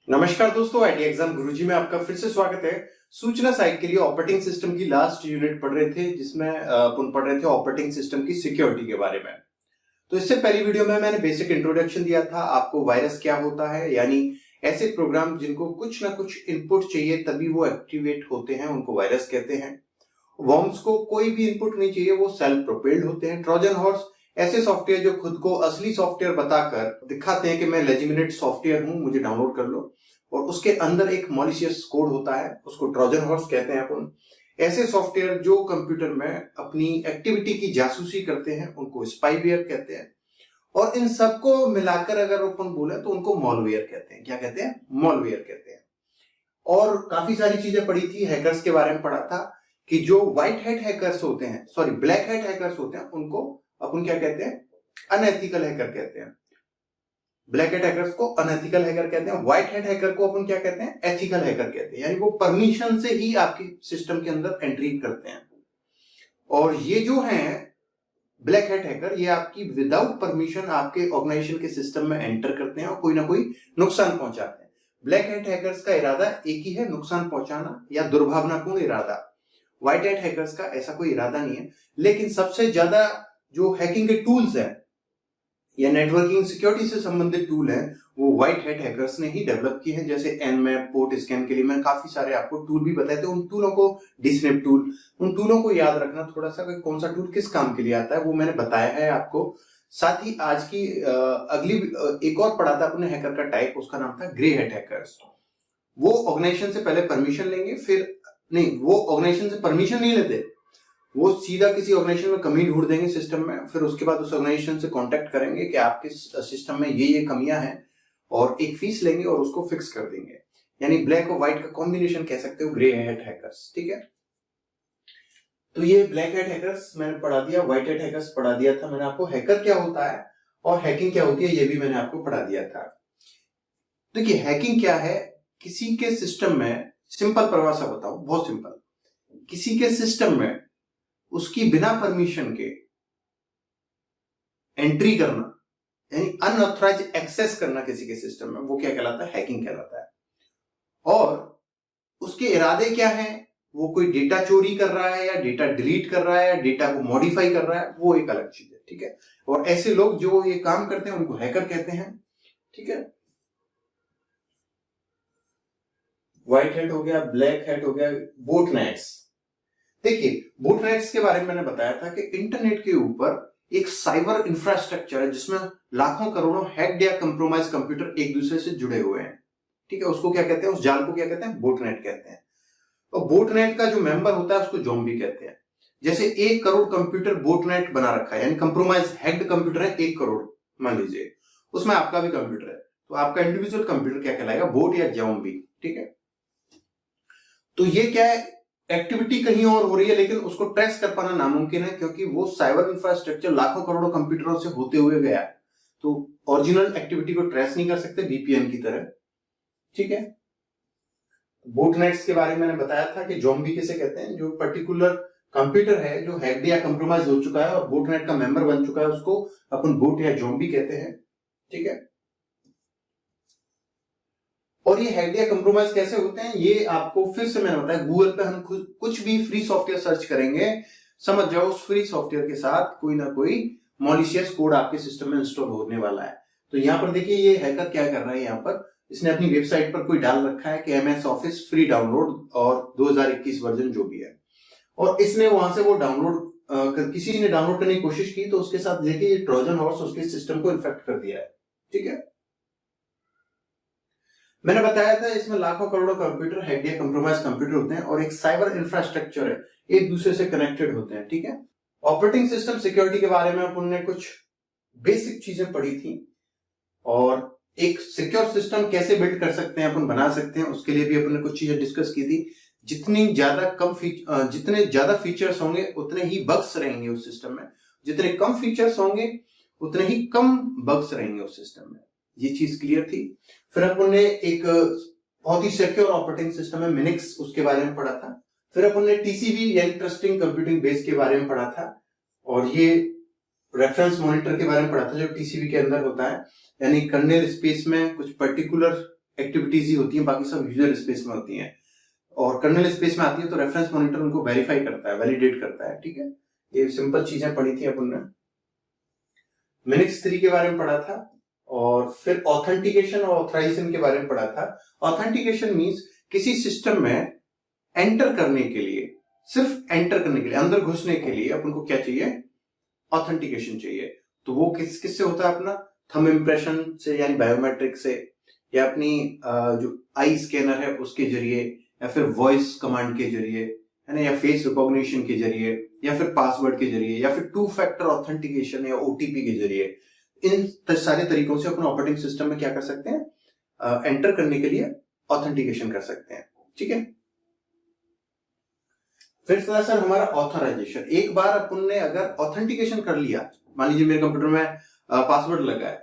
नमस्कार दोस्तों, IT exam गुरुजी में आपका फिर से स्वागत है। सूचना साइट के लिए ऑपरेटिंग सिस्टम की लास्ट यूनिट पढ़ रहे थे, जिसमें अपन पढ़ रहे थे ऑपरेटिंग सिस्टम की सिक्योरिटी के बारे में। तो इससे पहली वीडियो में मैंने बेसिक इंट्रोडक्शन दिया था आपको, वायरस क्या होता है, यानी ऐसे प्रोग्राम जिनको कुछ ना कुछ इनपुट चाहिए तभी वो एक्टिवेट होते हैं, उनको वायरस कहते हैं। वर्म्स को कोई भी इनपुट नहीं चाहिए, वो सेल्फ प्रोपेल्ड होते हैं। ट्रोजन हॉर्स ऐसे सॉफ्टवेयर जो खुद को असली सॉफ्टवेयर बताकर दिखाते हैं कि मैं लेजिमिनेट सॉफ्टवेयर हूं, मुझे डाउनलोड कर लो, और उसके अंदर एक मॉलिशियस कोड होता है, उसको ट्रोजन हॉर्स कहते हैं अपन। ऐसे सॉफ्टवेयर जो कंप्यूटर में अपनी एक्टिविटी की जासूसी करते हैं उनको स्पाईवेयर कहते हैं। और इन सबको मिलाकर अगर अपन बोले तो उनको मॉलवेयर कहते हैं। क्या कहते हैं? मॉलवेयर कहते हैं। और काफी सारी चीजें पढ़ी थी, हैकर्स के बारे में पढ़ा था कि जो व्हाइट हैट हैकर्स होते हैं, सॉरी ब्लैक हैट हैकर्स होते हैं, उनको अपन क्या कहते हैं? अनएथिकल हैकर कहते हैं। ब्लैक हैट हैकर्स को अनएथिकल हैकर कहते हैं, व्हाइट हैट हैकर को अपन क्या कहते हैं? एथिकल हैकर कहते हैं। यानी वो परमिशन से ही आपकी सिस्टम के अंदर एंट्री करते हैं। और ये जो हैं ब्लैक हैट हैकर, ये आपकी विदाउट परमिशन आपके ऑर्गेनाइजेशन के सिस्टम में एंटर करते हैं और कोई ना कोई नुकसान पहुंचाते हैं। ब्लैक हैट हैकर्स का इरादा एक ही है, नुकसान पहुंचाना या दुर्भावनापूर्ण इरादा। व्हाइट हैट हैकर्स का ऐसा कोई इरादा नहीं है। लेकिन सबसे ज्यादा जो हैकिंग के टूल्स हैं या नेटवर्किंग सिक्योरिटी से संबंधित टूल है, वो व्हाइट हैट हैकर्स ने ही डेवलप किए हैं। जैसे एनमैप, पोर्ट स्कैन के लिए मैंने काफी सारे आपको टूल भी बताए थे। उन टूलों को, डिस्नेप टूल, उन टूलों को याद रखना थोड़ा सा, कौन सा टूल किस काम के लिए आता है वो मैंने बताया है आपको। साथ ही आज की अगली एक और पढ़ा था अपने हैकर का टाइप, उसका नाम था ग्रे हैट हैकर्स। वो ऑर्गेनाइजेशन से पहले परमिशन लेंगे, फिर नहीं, वो ऑर्गेनाइजेशन से परमिशन नहीं लेते, वो सीधा किसी ऑर्गेनाइजेशन में कमी ढूंढ देंगे सिस्टम में, फिर उसके बाद उस ऑर्गेनाइजेशन से कांटेक्ट करेंगे कि आपके सिस्टम में ये कमियां हैं, और एक फीस लेंगे और उसको फिक्स कर देंगे। यानी ब्लैक और व्हाइट का कॉम्बिनेशन कह सकते हो, ग्रे हैट हैकर्स। ठीक है, तो ये ब्लैक हैट हैकर्स मैंने पढ़ा दिया, व्हाइट हैट हैकर्स पढ़ा दिया था मैंने आपको। हैकर क्या होता है और हैकिंग क्या होती है ये भी मैंने आपको पढ़ा दिया था। देखिए, हैकिंग क्या है? किसी के सिस्टम में, सिंपल परिभाषा बताऊं, बहुत सिंपल, किसी के सिस्टम में उसकी बिना परमिशन के एंट्री करना, यानी अनऑथराइज एक्सेस करना किसी के सिस्टम में, वो क्या कहलाता है? हैकिंग कहलाता है। और उसके इरादे क्या हैं? वो कोई डेटा चोरी कर रहा है या डेटा डिलीट कर रहा है या डेटा को मॉडिफाई कर रहा है, वो एक अलग चीज है। ठीक है, और ऐसे लोग जो ये काम करते हैं उनको हैकर कहते हैं। ठीक है, व्हाइट हैट हो गया, ब्लैक हैट हो गया, बोटनेट्स। देखिए, बोटनेट्स के बारे में मैंने बताया था कि इंटरनेट के ऊपर एक साइबर इंफ्रास्ट्रक्चर है जिसमें लाखों करोड़ों हैक्ड या कंप्रोमाइज कंप्यूटर एक दूसरे से जुड़े हुए हैं। ठीक है, उसको क्या कहते हैं? उस जाल को क्या कहते हैं? बोटनेट कहते हैं। और बोटनेट का जो मेंबर होता है उसको ज़ॉम्बी कहते हैं। जैसे 1 करोड़ कंप्यूटर बोटनेट बना रखा है, यानी कंप्रोमाइज हैक्ड कंप्यूटर है 1 करोड़, मान लीजिए, उसमें आपका भी कंप्यूटर है, तो आपका इंडिविजुअल कंप्यूटर क्या कहलाएगा? बोट या ज़ॉम्बी। ठीक है, तो ये क्या है? एक्टिविटी कहीं और हो रही है लेकिन उसको ट्रेस कर पाना नामुमकिन है, क्योंकि वो साइबर इंफ्रास्ट्रक्चर लाखों करोड़ों कंप्यूटरों से होते हुए गया, तो ओरिजिनल एक्टिविटी को ट्रेस नहीं कर सकते वीपीएन की तरह। ठीक है, बोटनेट्स के बारे में मैंने बताया था कि ज़ॉम्बी किसे कहते हैं? जो पर्टिकुलर कंप्यूटर है जो हैक्ड या कंप्रोमाइज हो चुका है और बोटनेट का मेंबर बन चुका है, उसको अपन बोट या ज़ॉम्बी कहते हैं। ठीक है, और ये हैक्ड या कंप्रोमाइज कैसे होते हैं ये आपको फिर से मैंने बताया। गूगल पे हम कुछ भी फ्री सॉफ्टवेयर सर्च करेंगे, समझ जाओ उस फ्री सॉफ्टवेयर के साथ कोई ना कोई मॉलिशियस कोड आपके सिस्टम में इंस्टॉल होने वाला है। तो यहाँ पर देखिए, ये हैकर क्या कर रहा है, यहाँ पर इसने अपनी वेबसाइट पर कोई डाल रखा है कि एमएस ऑफिस फ्री डाउनलोड और 2021 वर्जन जो भी है, और इसने वहां से वो डाउनलोड किसी ने डाउनलोड करने की कोशिश की, तो उसके साथ देखिए ये ट्रोजन हॉर्स उसके सिस्टम को इन्फेक्ट कर दिया है। ठीक है, मैंने बताया था इसमें लाखों करोड़ों कंप्यूटर हैक्ड या कंप्रोमाइज कंप्यूटर होते हैं और एक साइबर इंफ्रास्ट्रक्चर है, एक दूसरे से कनेक्टेड होते हैं। ठीक है, ऑपरेटिंग सिस्टम सिक्योरिटी के बारे में अपन ने कुछ बेसिक चीजें पढ़ी थी, और एक सिक्योर सिस्टम कैसे बिल्ड कर सकते हैं, अपन बना सकते हैं, उसके लिए भी अपन ने कुछ चीजें डिस्कस की थी। जितने ज्यादा फीचर्स होंगे उतने ही बग्स रहेंगे उस सिस्टम में, जितने कम फीचर्स होंगे उतने ही कम बग्स रहेंगे उस सिस्टम में। ये चीज क्लियर थी। फिर अपन ने एक बहुत ही सिक्योर ऑपरेटिंग सिस्टम है मिनिक्स, उसके बारे में पढ़ा था। फिर अपन ने टीसीबी यानी ट्रस्टिंग कंप्यूटिंग बेस के बारे में पढ़ा था, और ये रेफरेंस मॉनिटर के बारे में पढ़ा था जो टीसीबी के अंदर होता है, यानी कर्नेल स्पेस में कुछ पर्टिकुलर एक्टिविटीज ही होती हैं, बाकी सब यूजर स्पेस में होती हैं। और कर्नेल स्पेस में आती है तो रेफरेंस मॉनिटर उनको वेरीफाई करता है, वैलिडेट करता है। ठीक है, ये सिंपल चीजें पढ़ी थी अपन ने। मिनिक्स 3 के बारे में पढ़ा था, और फिर ऑथेंटिकेशन और ऑथराइजेशन के बारे में पढ़ा था। ऑथेंटिकेशन मींस किसी सिस्टम में एंटर करने के लिए, सिर्फ एंटर करने के लिए, अंदर घुसने के लिए अपन को क्या चाहिए? ऑथेंटिकेशन चाहिए। तो वो किस से होता है? अपना थंब इम्प्रेशन से, यानी बायोमेट्रिक से, या अपनी जो आई स्कैनर है उसके जरिए, या फिर वॉइस कमांड के जरिए, है ना, या फेस रिकॉग्निशन के जरिए, या फिर पासवर्ड के जरिए, या फिर 2 फैक्टर ऑथेंटिकेशन या ओटीपी के जरिए। इन सारे तरीकों से अपन ऑपरेटिंग सिस्टम में क्या कर सकते हैं? एंटर करने के लिए ऑथेंटिकेशन कर सकते हैं। ठीक है, फिर सर हमारा ऑथराइजेशन। एक बार अपन ने अगर ऑथेंटिकेशन कर लिया, मान लीजिए मेरे कंप्यूटर में पासवर्ड लगा है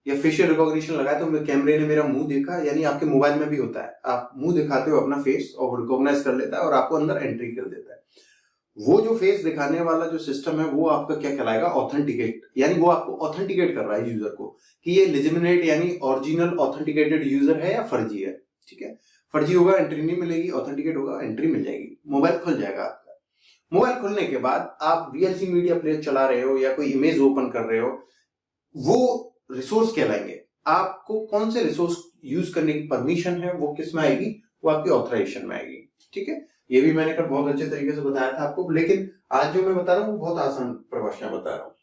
या फेशियल रिकॉग्निशन लगा है, तो कैमरे ने मेरा मुंह देखा, यानी आपके मोबाइल में भी होता है, आप मुंह दिखाते हो अपना फेस और रिकॉग्नाइज कर लेता है और आपको अंदर एंट्री कर देता है। वो जो फेस दिखाने वाला जो सिस्टम है वो आपका क्या कहलाएगा? ऑथेंटिकेट, यानी वो आपको ऑथेंटिकेट कर रहा है यूजर को कि ये लेजिटिमेट यानी ओरिजिनल ऑथेंटिकेटेड यूजर है या फर्जी है। ठीक है, फर्जी होगा एंट्री नहीं मिलेगी, ऑथेंटिकेट होगा एंट्री मिल जाएगी, मोबाइल खुल जाएगा आपका। मोबाइल खुलने के बाद आप वीएलसी मीडिया प्लेयर चला रहे हो या कोई इमेज ओपन कर रहे हो, वो रिसोर्स कहलाएंगे। आपको कौन से रिसोर्स यूज करने की परमिशन है वो किस में आएगी? वो आपकी ऑथराइजेशन में आएगी। ठीक है, ये भी मैंने बहुत अच्छे तरीके से बताया था आपको, लेकिन आज जो मैं बता रहा हूँ वो बहुत आसान परिभाषा बता रहा हूँ।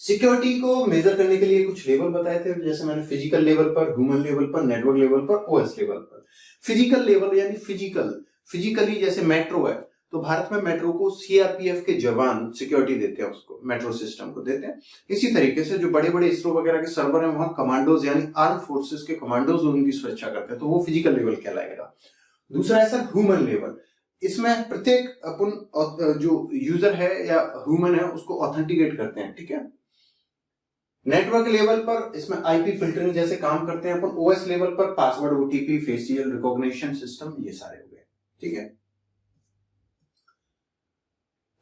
सिक्योरिटी को मेजर करने के लिए कुछ लेवल बताए थे, जैसे मैंने फिजिकल लेवल पर, ह्यूमन लेवल पर, नेटवर्क लेवल पर, ओएस लेवल पर। फिजिकल लेवल यानी फिजिकली जैसे मेट्रो है, तो भारत में मेट्रो को सीआरपीएफ के जवान सिक्योरिटी देते हैं, उसको मेट्रो सिस्टम को देते हैं। इसी तरीके से जो बड़े बड़े इसरो वगैरह के सर्वर हैं, वहां कमांडोज यानी आर्म फोर्सेस के कमांडोज उनकी सुरक्षा करते हैं, तो वो फिजिकल लेवल कहलाएगा। दूसरा है सर ह्यूमन लेवल। इसमें प्रत्येक अपन जो यूजर है या ह्यूमन है उसको ऑथेंटिकेट करते हैं। ठीक है, नेटवर्क लेवल पर इसमें आईपी फिल्टरिंग जैसे काम करते हैं अपन। ओएस लेवल पर password, OTP, facial recognition system, ये सारे हो गए। ठीक है,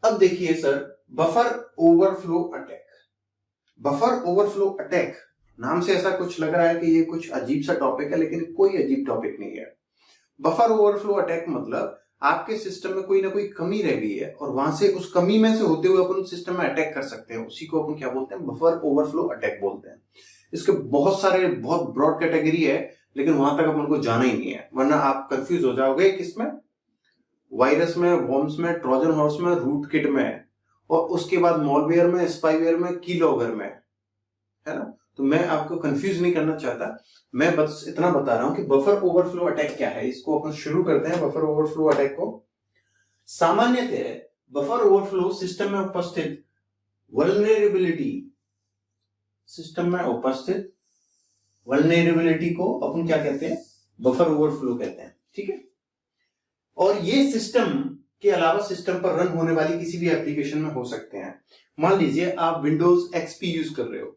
अब देखिए sir, buffer overflow attack. Buffer overflow attack नाम से ऐसा कुछ लग रहा है कि ये कुछ अजीब सा टॉपिक है, लेकिन कोई अजीब टॉपिक नहीं है। बफर ओवरफ्लो अटैक मतलब आपके सिस्टम में कोई ना कोई कमी रह गई है और वहां से उस कमी में से होते हुए अपन सिस्टम में अटैक कर सकते हैं, उसी को अपन क्या बोलते हैं? बफर ओवरफ्लो अटैक बोलते हैं। इसके बहुत सारे, बहुत ब्रॉड कैटेगरी है, लेकिन वहां तक अपन को जाना ही नहीं है, वरना आप कंफ्यूज हो जाओगे किसमें? वायरस में, वॉर्म्स में, ट्रोजन हॉर्स में, रूट किट में, और उसके बाद मॉलवेयर में, स्पाईवेयर में, कीलॉगर में, है ना। तो मैं आपको कंफ्यूज नहीं करना चाहता, मैं बस इतना बता रहा हूं कि बफर ओवरफ्लो अटैक क्या है। इसको अपन शुरू करते हैं, बफर ओवरफ्लो अटैक को। सामान्यतः बफर ओवरफ्लो सिस्टम में उपस्थित वल्नरेबिलिटी, सिस्टम में उपस्थित वल्नरेबिलिटी को अपन क्या कहते हैं? बफर ओवरफ्लो कहते हैं। ठीक है, और ये सिस्टम के अलावा सिस्टम पर रन होने वाली किसी भी एप्लीकेशन में हो सकते हैं। मान लीजिए आप विंडोज एक्सपी यूज कर रहे हो,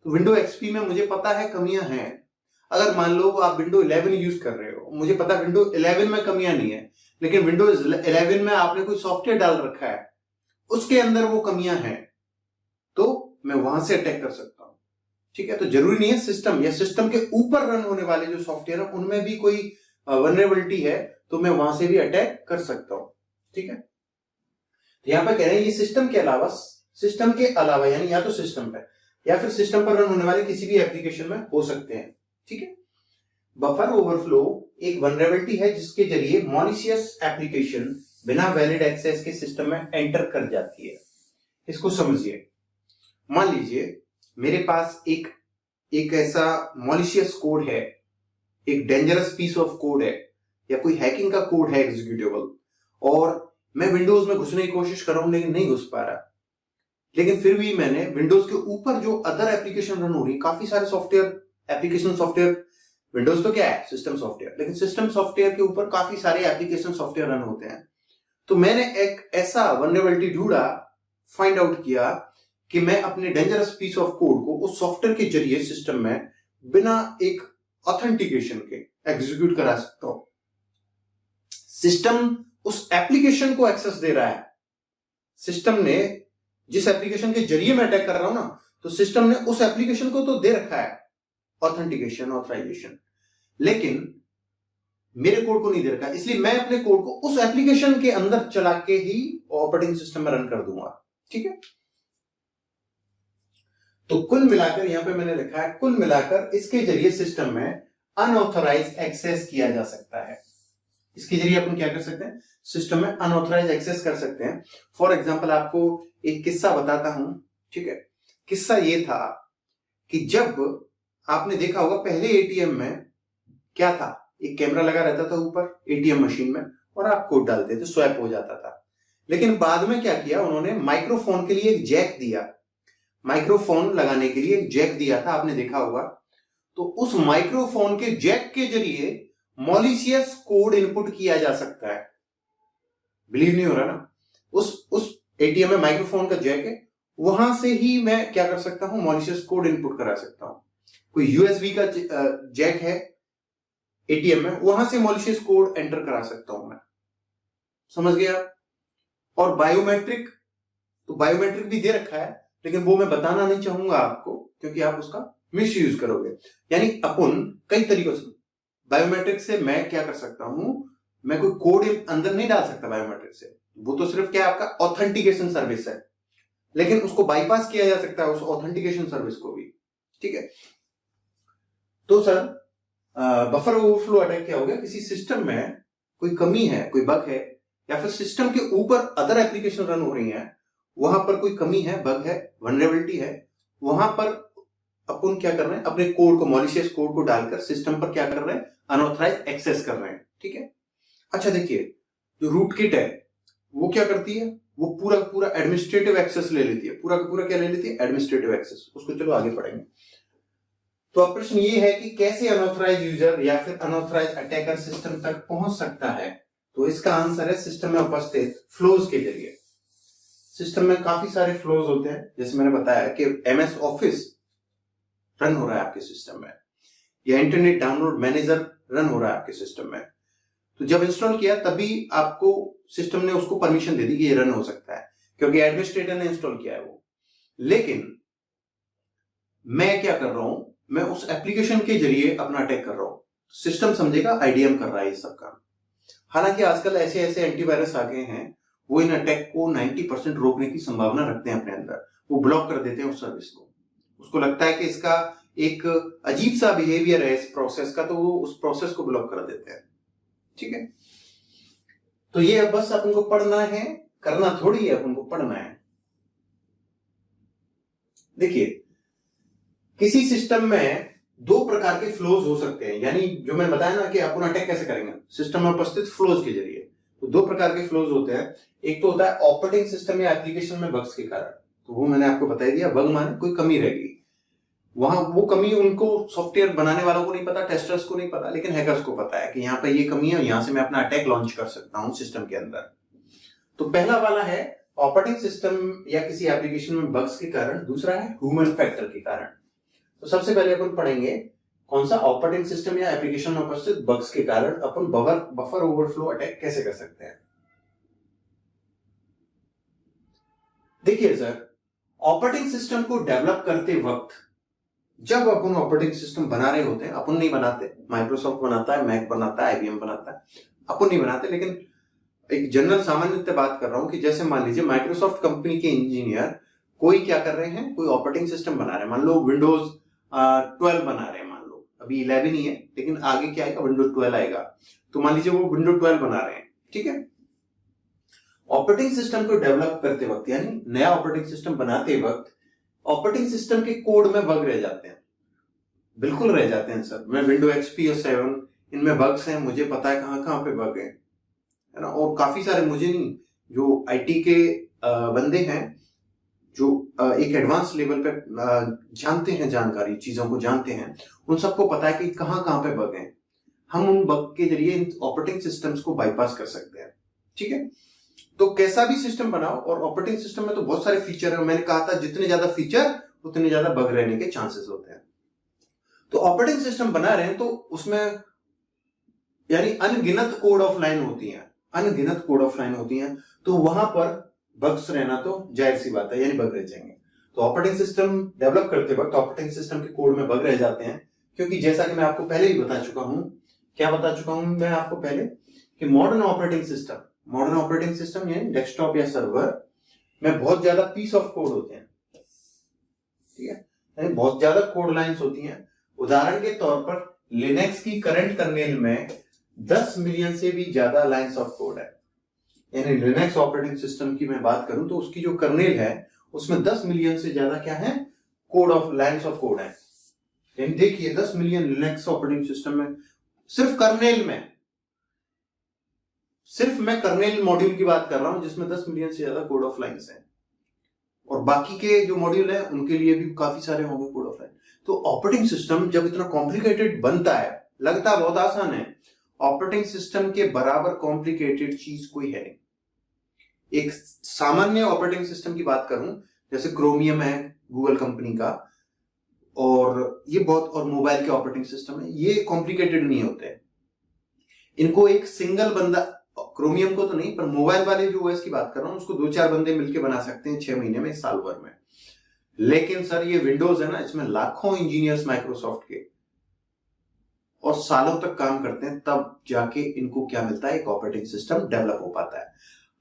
तो विंडो एक्सपी में मुझे पता है कमियां हैं। अगर मान लो आप विंडो 11 यूज कर रहे हो, मुझे पता है विंडो 11 में कमियां नहीं है, लेकिन विंडोज 11 में आपने कोई सॉफ्टवेयर डाल रखा है, उसके अंदर वो कमियां हैं, तो मैं वहां से अटैक कर सकता हूं। ठीक है, तो जरूरी नहीं है सिस्टम या सिस्टम के ऊपर रन होने वाले जो सॉफ्टवेयर है उनमें भी कोई वल्नरेबिलिटी है, तो मैं वहां से भी अटैक कर सकता हूं। ठीक है, तो यहां पर कह रहे हैं ये सिस्टम के अलावा यानी या तो सिस्टम पे या फिर सिस्टम पर रन होने वाले किसी भी एप्लीकेशन में हो सकते हैं। ठीक है, बफर ओवरफ्लो एक वल्नरेबिलिटी है जिसके जरिए मॉलिशियस एप्लीकेशन बिना वैलिड एक्सेस के सिस्टम में एंटर कर जाती है। इसको समझिए, मान लीजिए मेरे पास एक ऐसा मॉलिशियस कोड है, एक डेंजरस पीस ऑफ कोड है, या कोई हैकिंग का कोड है एग्जीक्यूटेबल, और मैं विंडोज में घुसने की कोशिश कर रहा हूं लेकिन नहीं घुस पा रहा। लेकिन फिर भी मैंने विंडोज के ऊपर जो अदर एप्लीकेशन रन हो रही, काफी सारे सॉफ्टवेयर, एप्लीकेशन सॉफ्टवेयर, विंडोज तो क्या है? सिस्टम सॉफ्टवेयर, लेकिन सिस्टम सॉफ्टवेयर के ऊपर काफी सारे एप्लीकेशन सॉफ्टवेयर रन होते हैं। तो मैंने एक ऐसा वल्नरेबिलिटी ढूंढा, फाइंड आउट किया कि मैं अपने डेंजरस पीस ऑफ कोड को उस सॉफ्टवेयर के जरिए सिस्टम में बिना एक ऑथेंटिकेशन के एग्जीक्यूट करा सकता हूं। सिस्टम उस एप्लीकेशन को एक्सेस दे रहा है, सिस्टम ने जिस एप्लीकेशन के जरिए मैं अटैक कर रहा हूं ना, तो सिस्टम ने उस एप्लीकेशन को तो दे रखा है ऑथेंटिकेशन, ऑथराइजेशन, लेकिन मेरे कोड को नहीं दे रखा, इसलिए मैं अपने कोड को उस एप्लीकेशन के अंदर चला के ही ऑपरेटिंग सिस्टम में रन कर दूंगा। ठीक है, तो कुल मिलाकर यहां पे मैंने लिखा है, कुल मिलाकर इसके जरिए सिस्टम में अनऑथराइज एक्सेस किया जा सकता है। इसके जरिए अपन क्या कर सकते हैं, सिस्टम में अनऑथराइज एक्सेस कर सकते हैं। फॉर एग्जांपल आपको एक किस्सा बताता हूं। ठीक है, किस्सा ये था कि जब आपने देखा होगा पहले एटीएम में क्या था, एक कैमरा लगा रहता था ऊपर एटीएम मशीन में और आप कोड डालते थे, स्वैप हो जाता था। लेकिन बाद में क्या किया उन्होंने, माइक्रोफोन के लिए एक जैक दिया, माइक्रोफोन लगाने के लिए एक जैक दिया था, आपने देखा होगा। तो उस माइक्रोफोन के जैक के जरिए मॉलिशियस कोड इनपुट किया जा सकता है। बिलीव नहीं हो रहा ना, उस एटीएम में माइक्रोफोन का जैक है, वहां से ही मैं क्या कर सकता हूं, मॉलिशियस कोड इनपुट करा सकता हूं। कोई यूएसबी का जैक है एटीएम में, वहां से मॉलिशियस कोड एंटर करा सकता हूं मैं। समझ गया। और बायोमेट्रिक, तो बायोमेट्रिक भी दे रखा है, लेकिन वो मैं बताना नहीं चाहूंगा आपको, क्योंकि आप उसका मिस यूज करोगे। यानी अपन कई तरीकों से बायोमेट्रिक से मैं क्या कर सकता हूं, मैं कोई कोड अंदर नहीं डाल सकता बायोमेट्रिक से, वो तो सिर्फ क्या आपका ऑथेंटिकेशन सर्विस है, लेकिन उसको बाईपास किया जा सकता है उस ऑथेंटिकेशन सर्विस को भी। ठीक है, तो सर बफर ओवरफ्लो अटैक क्या हो गया, किसी सिस्टम में कोई कमी है, कोई बग है, या फिर सिस्टम के ऊपर अदर एप्लीकेशन रन हो रही हैं, वहां पर कोई कमी है, बग है, वल्नरेबिलिटी है, वहां पर अपन क्या कर रहे हैं, अपने कोड को, मॉलिशियस कोड को डालकर सिस्टम पर क्या कर रहे हैं, अनऑथराइज एक्सेस कर रहे हैं। ठीक है, अच्छा देखिए, जो रूट किट है वो क्या करती है, वो पूरा पूरा एडमिनिस्ट्रेटिव एक्सेस ले लेती है, पूरा का पूरा क्या ले लेती है, एडमिनिस्ट्रेटिव एक्सेस। उसको चलो आगे पढ़ेंगे। तो अब प्रश्न ये है कि कैसे अनऑथराइज यूजर या फिर अनऑथराइज अटैकर सिस्टम तक पहुंच सकता है। तो इसका आंसर है सिस्टम में उपस्थित फ्लोज के जरिए। सिस्टम में काफी सारे फ्लोज होते हैं, जैसे मैंने बताया कि एमएस ऑफिस रन हो रहा है आपके सिस्टम में, या इंटरनेट डाउनलोड मैनेजर रन हो रहा है आपके सिस्टम में। तो जब इंस्टॉल किया तभी आपको सिस्टम ने उसको परमिशन दे दी कि ये रन हो सकता है, क्योंकि एडमिनिस्ट्रेटर ने इंस्टॉल किया है वो। लेकिन मैं क्या कर रहा हूं, मैं उस एप्लीकेशन के जरिए अपना अटैक कर रहा हूं, सिस्टम समझेगा आईडीएम कर रहा है ये सब काम। हालांकि आजकल ऐसे ऐसे एंटीवायरस आ गए हैं, वो इन अटैक को 90% रोकने की संभावना रखते हैं अपने अंदर, वो ब्लॉक कर देते हैं उस सर्विस को। उसको लगता है कि इसका एक अजीब सा बिहेवियर है इस प्रोसेस का, तो वो उस प्रोसेस को ब्लॉक कर देते हैं। ठीक है, तो ये बस अपन को पढ़ना है, करना थोड़ी है, अपन को पढ़ना है। देखिए, किसी सिस्टम में दो प्रकार के फ्लोज हो सकते हैं, यानी जो मैंने बताया ना कि अपन अटैक कैसे करेंगे सिस्टम में उपस्थित फ्लोज के जरिए। तो दो प्रकार के फ्लोज होते हैं, एक तो होता है ऑपरेटिंग सिस्टम या एप्लीकेशन में बग्स के कारण, तो वो मैंने आपको बता दिया, बग माने कोई कमी रहेगी, वहां वो कमी उनको सॉफ्टवेयर बनाने वालों को नहीं पता, टेस्टर्स को नहीं पता, लेकिन हैकर्स को पता है कि यहाँ पे ये कमी है, यहां से मैं अपना अटैक लॉन्च कर सकता हूं सिस्टम के अंदर। तो पहला वाला है ऑपरेटिंग सिस्टम या किसी एप्लीकेशन में बग्स के कारण, दूसरा है ह्यूमन फैक्टर के कारण। तो सबसे पहले अपन पढ़ेंगे कौन सा, ऑपरेटिंग सिस्टम या एप्लीकेशन में उपस्थित बग्स के कारण अपन बफर ओवरफ्लो अटैक कैसे कर सकते हैं। देखिए सर, ऑपरेटिंग सिस्टम को डेवलप करते वक्त जब अपन ऑपरेटिंग सिस्टम बना रहे होते हैं, अपन नहीं बनाते, माइक्रोसॉफ्ट बनाता है, मैक बनाता है, आईबीएम बनाता है, अपन नहीं बनाते, लेकिन एक जनरल सामान्यतः बात कर रहा हूं कि जैसे मान लीजिए माइक्रोसॉफ्ट कंपनी के इंजीनियर कोई क्या कर रहे हैं, कोई ऑपरेटिंग सिस्टम बना रहे हैं, मान लो विंडोज 12 बना रहे हैं, मान लो अभी 11 ही है, लेकिन आगे क्या आएगा, विंडोज 12 आएगा, तो मान लीजिए वो विंडोज 12 बना रहे हैं। ठीक है, ऑपरेटिंग सिस्टम को डेवलप करते वक्त, यानी नया ऑपरेटिंग सिस्टम बनाते वक्त ऑपरेटिंग सिस्टम के कोड में बग रह जाते हैं, बिल्कुल रह जाते हैं सर। मैं विंडो एक्सपी और 7 इनमें बग्स हैं, मुझे पता है कहां कहां पे बग है ना, और काफी सारे, मुझे नहीं, जो आईटी के बंदे हैं जो एक एडवांस लेवल पे जानते हैं, जानकारी, चीजों को जानते हैं, उन सबको पता है कि कहां कहां पे बग हैं। हम उन बग के जरिए इन ऑपरेटिंग सिस्टम्स को बाईपास कर सकते हैं। ठीक है, तो कैसा भी सिस्टम बनाओ, और ऑपरेटिंग सिस्टम में तो बहुत सारे फीचर है, मैंने कहा था जितने ज्यादा फीचर उतने ज्यादा बग रहने के चांसेस होते हैं। तो ऑपरेटिंग सिस्टम बना रहे हैं तो उसमें यानी अनगिनत कोड ऑफ लाइन होती हैं, अनगिनत कोड ऑफ लाइन होती हैं, तो वहां पर बग्स रहना तो जाहिर सी बात है, यानी बग रह जाएंगे। तो ऑपरेटिंग सिस्टम डेवलप करते वक्त ऑपरेटिंग सिस्टम के कोड में बग रह जाते हैं, क्योंकि जैसा कि मैं आपको पहले भी बता चुका हूं, क्या बता चुका हूं मैं आपको पहले, कि मॉडर्न ऑपरेटिंग सिस्टम यानी डेस्कटॉप या सर्वर में बहुत ज्यादा पीस ऑफ कोड होते हैं, ठीक है, यानी बहुत ज्यादा कोड लाइंस होती हैं। उदाहरण के तौर पर लिनक्स की करंट कर्नेल में 10 मिलियन से भी ज्यादा लाइंस ऑफ कोड है। यानी लिनक्स ऑपरेटिंग सिस्टम की मैं बात करूं तो उसकी जो कर्नेल है उसमें 10 मिलियन से ज्यादा क्या है, लाइंस ऑफ कोड है। यानी देखिए 10 मिलियन लिनक्स ऑपरेटिंग सिस्टम में सिर्फ कर्नेल में, सिर्फ मैं कर्नेल मॉड्यूल की बात कर रहा हूं जिसमें 10 मिलियन से ज्यादा कोड ऑफ लाइंस है, और बाकी के जो मॉड्यूल है उनके लिए भी काफी सारे होंगे कोड ऑफ लाइन। तो ऑपरेटिंग सिस्टम जब इतना कॉम्प्लिकेटेड बनता है, लगता बहुत आसान है, ऑपरेटिंग सिस्टम के बराबर कॉम्प्लिकेटेड चीज कोई है नहीं। एक सामान्य ऑपरेटिंग सिस्टम की बात करूं, जैसे क्रोमियम है गूगल कंपनी का, और ये बहुत, और मोबाइल के ऑपरेटिंग सिस्टम है, ये कॉम्प्लिकेटेड नहीं होते। इनको एक सिंगल बंदा, क्रोमियम को तो नहीं, पर मोबाइल वाले जो ओएस की बात कर रहा हूं उसको 2-4 बंदे मिलकर बना सकते हैं 6 महीने में, साल भर में। लेकिन सर ये विंडोज है ना, इसमें लाखों इंजीनियर्स माइक्रोसॉफ्ट के, और सालों तक काम करते हैं, तब जाके इनको क्या मिलता है, एक ऑपरेटिंग सिस्टम डेवलप हो पाता है।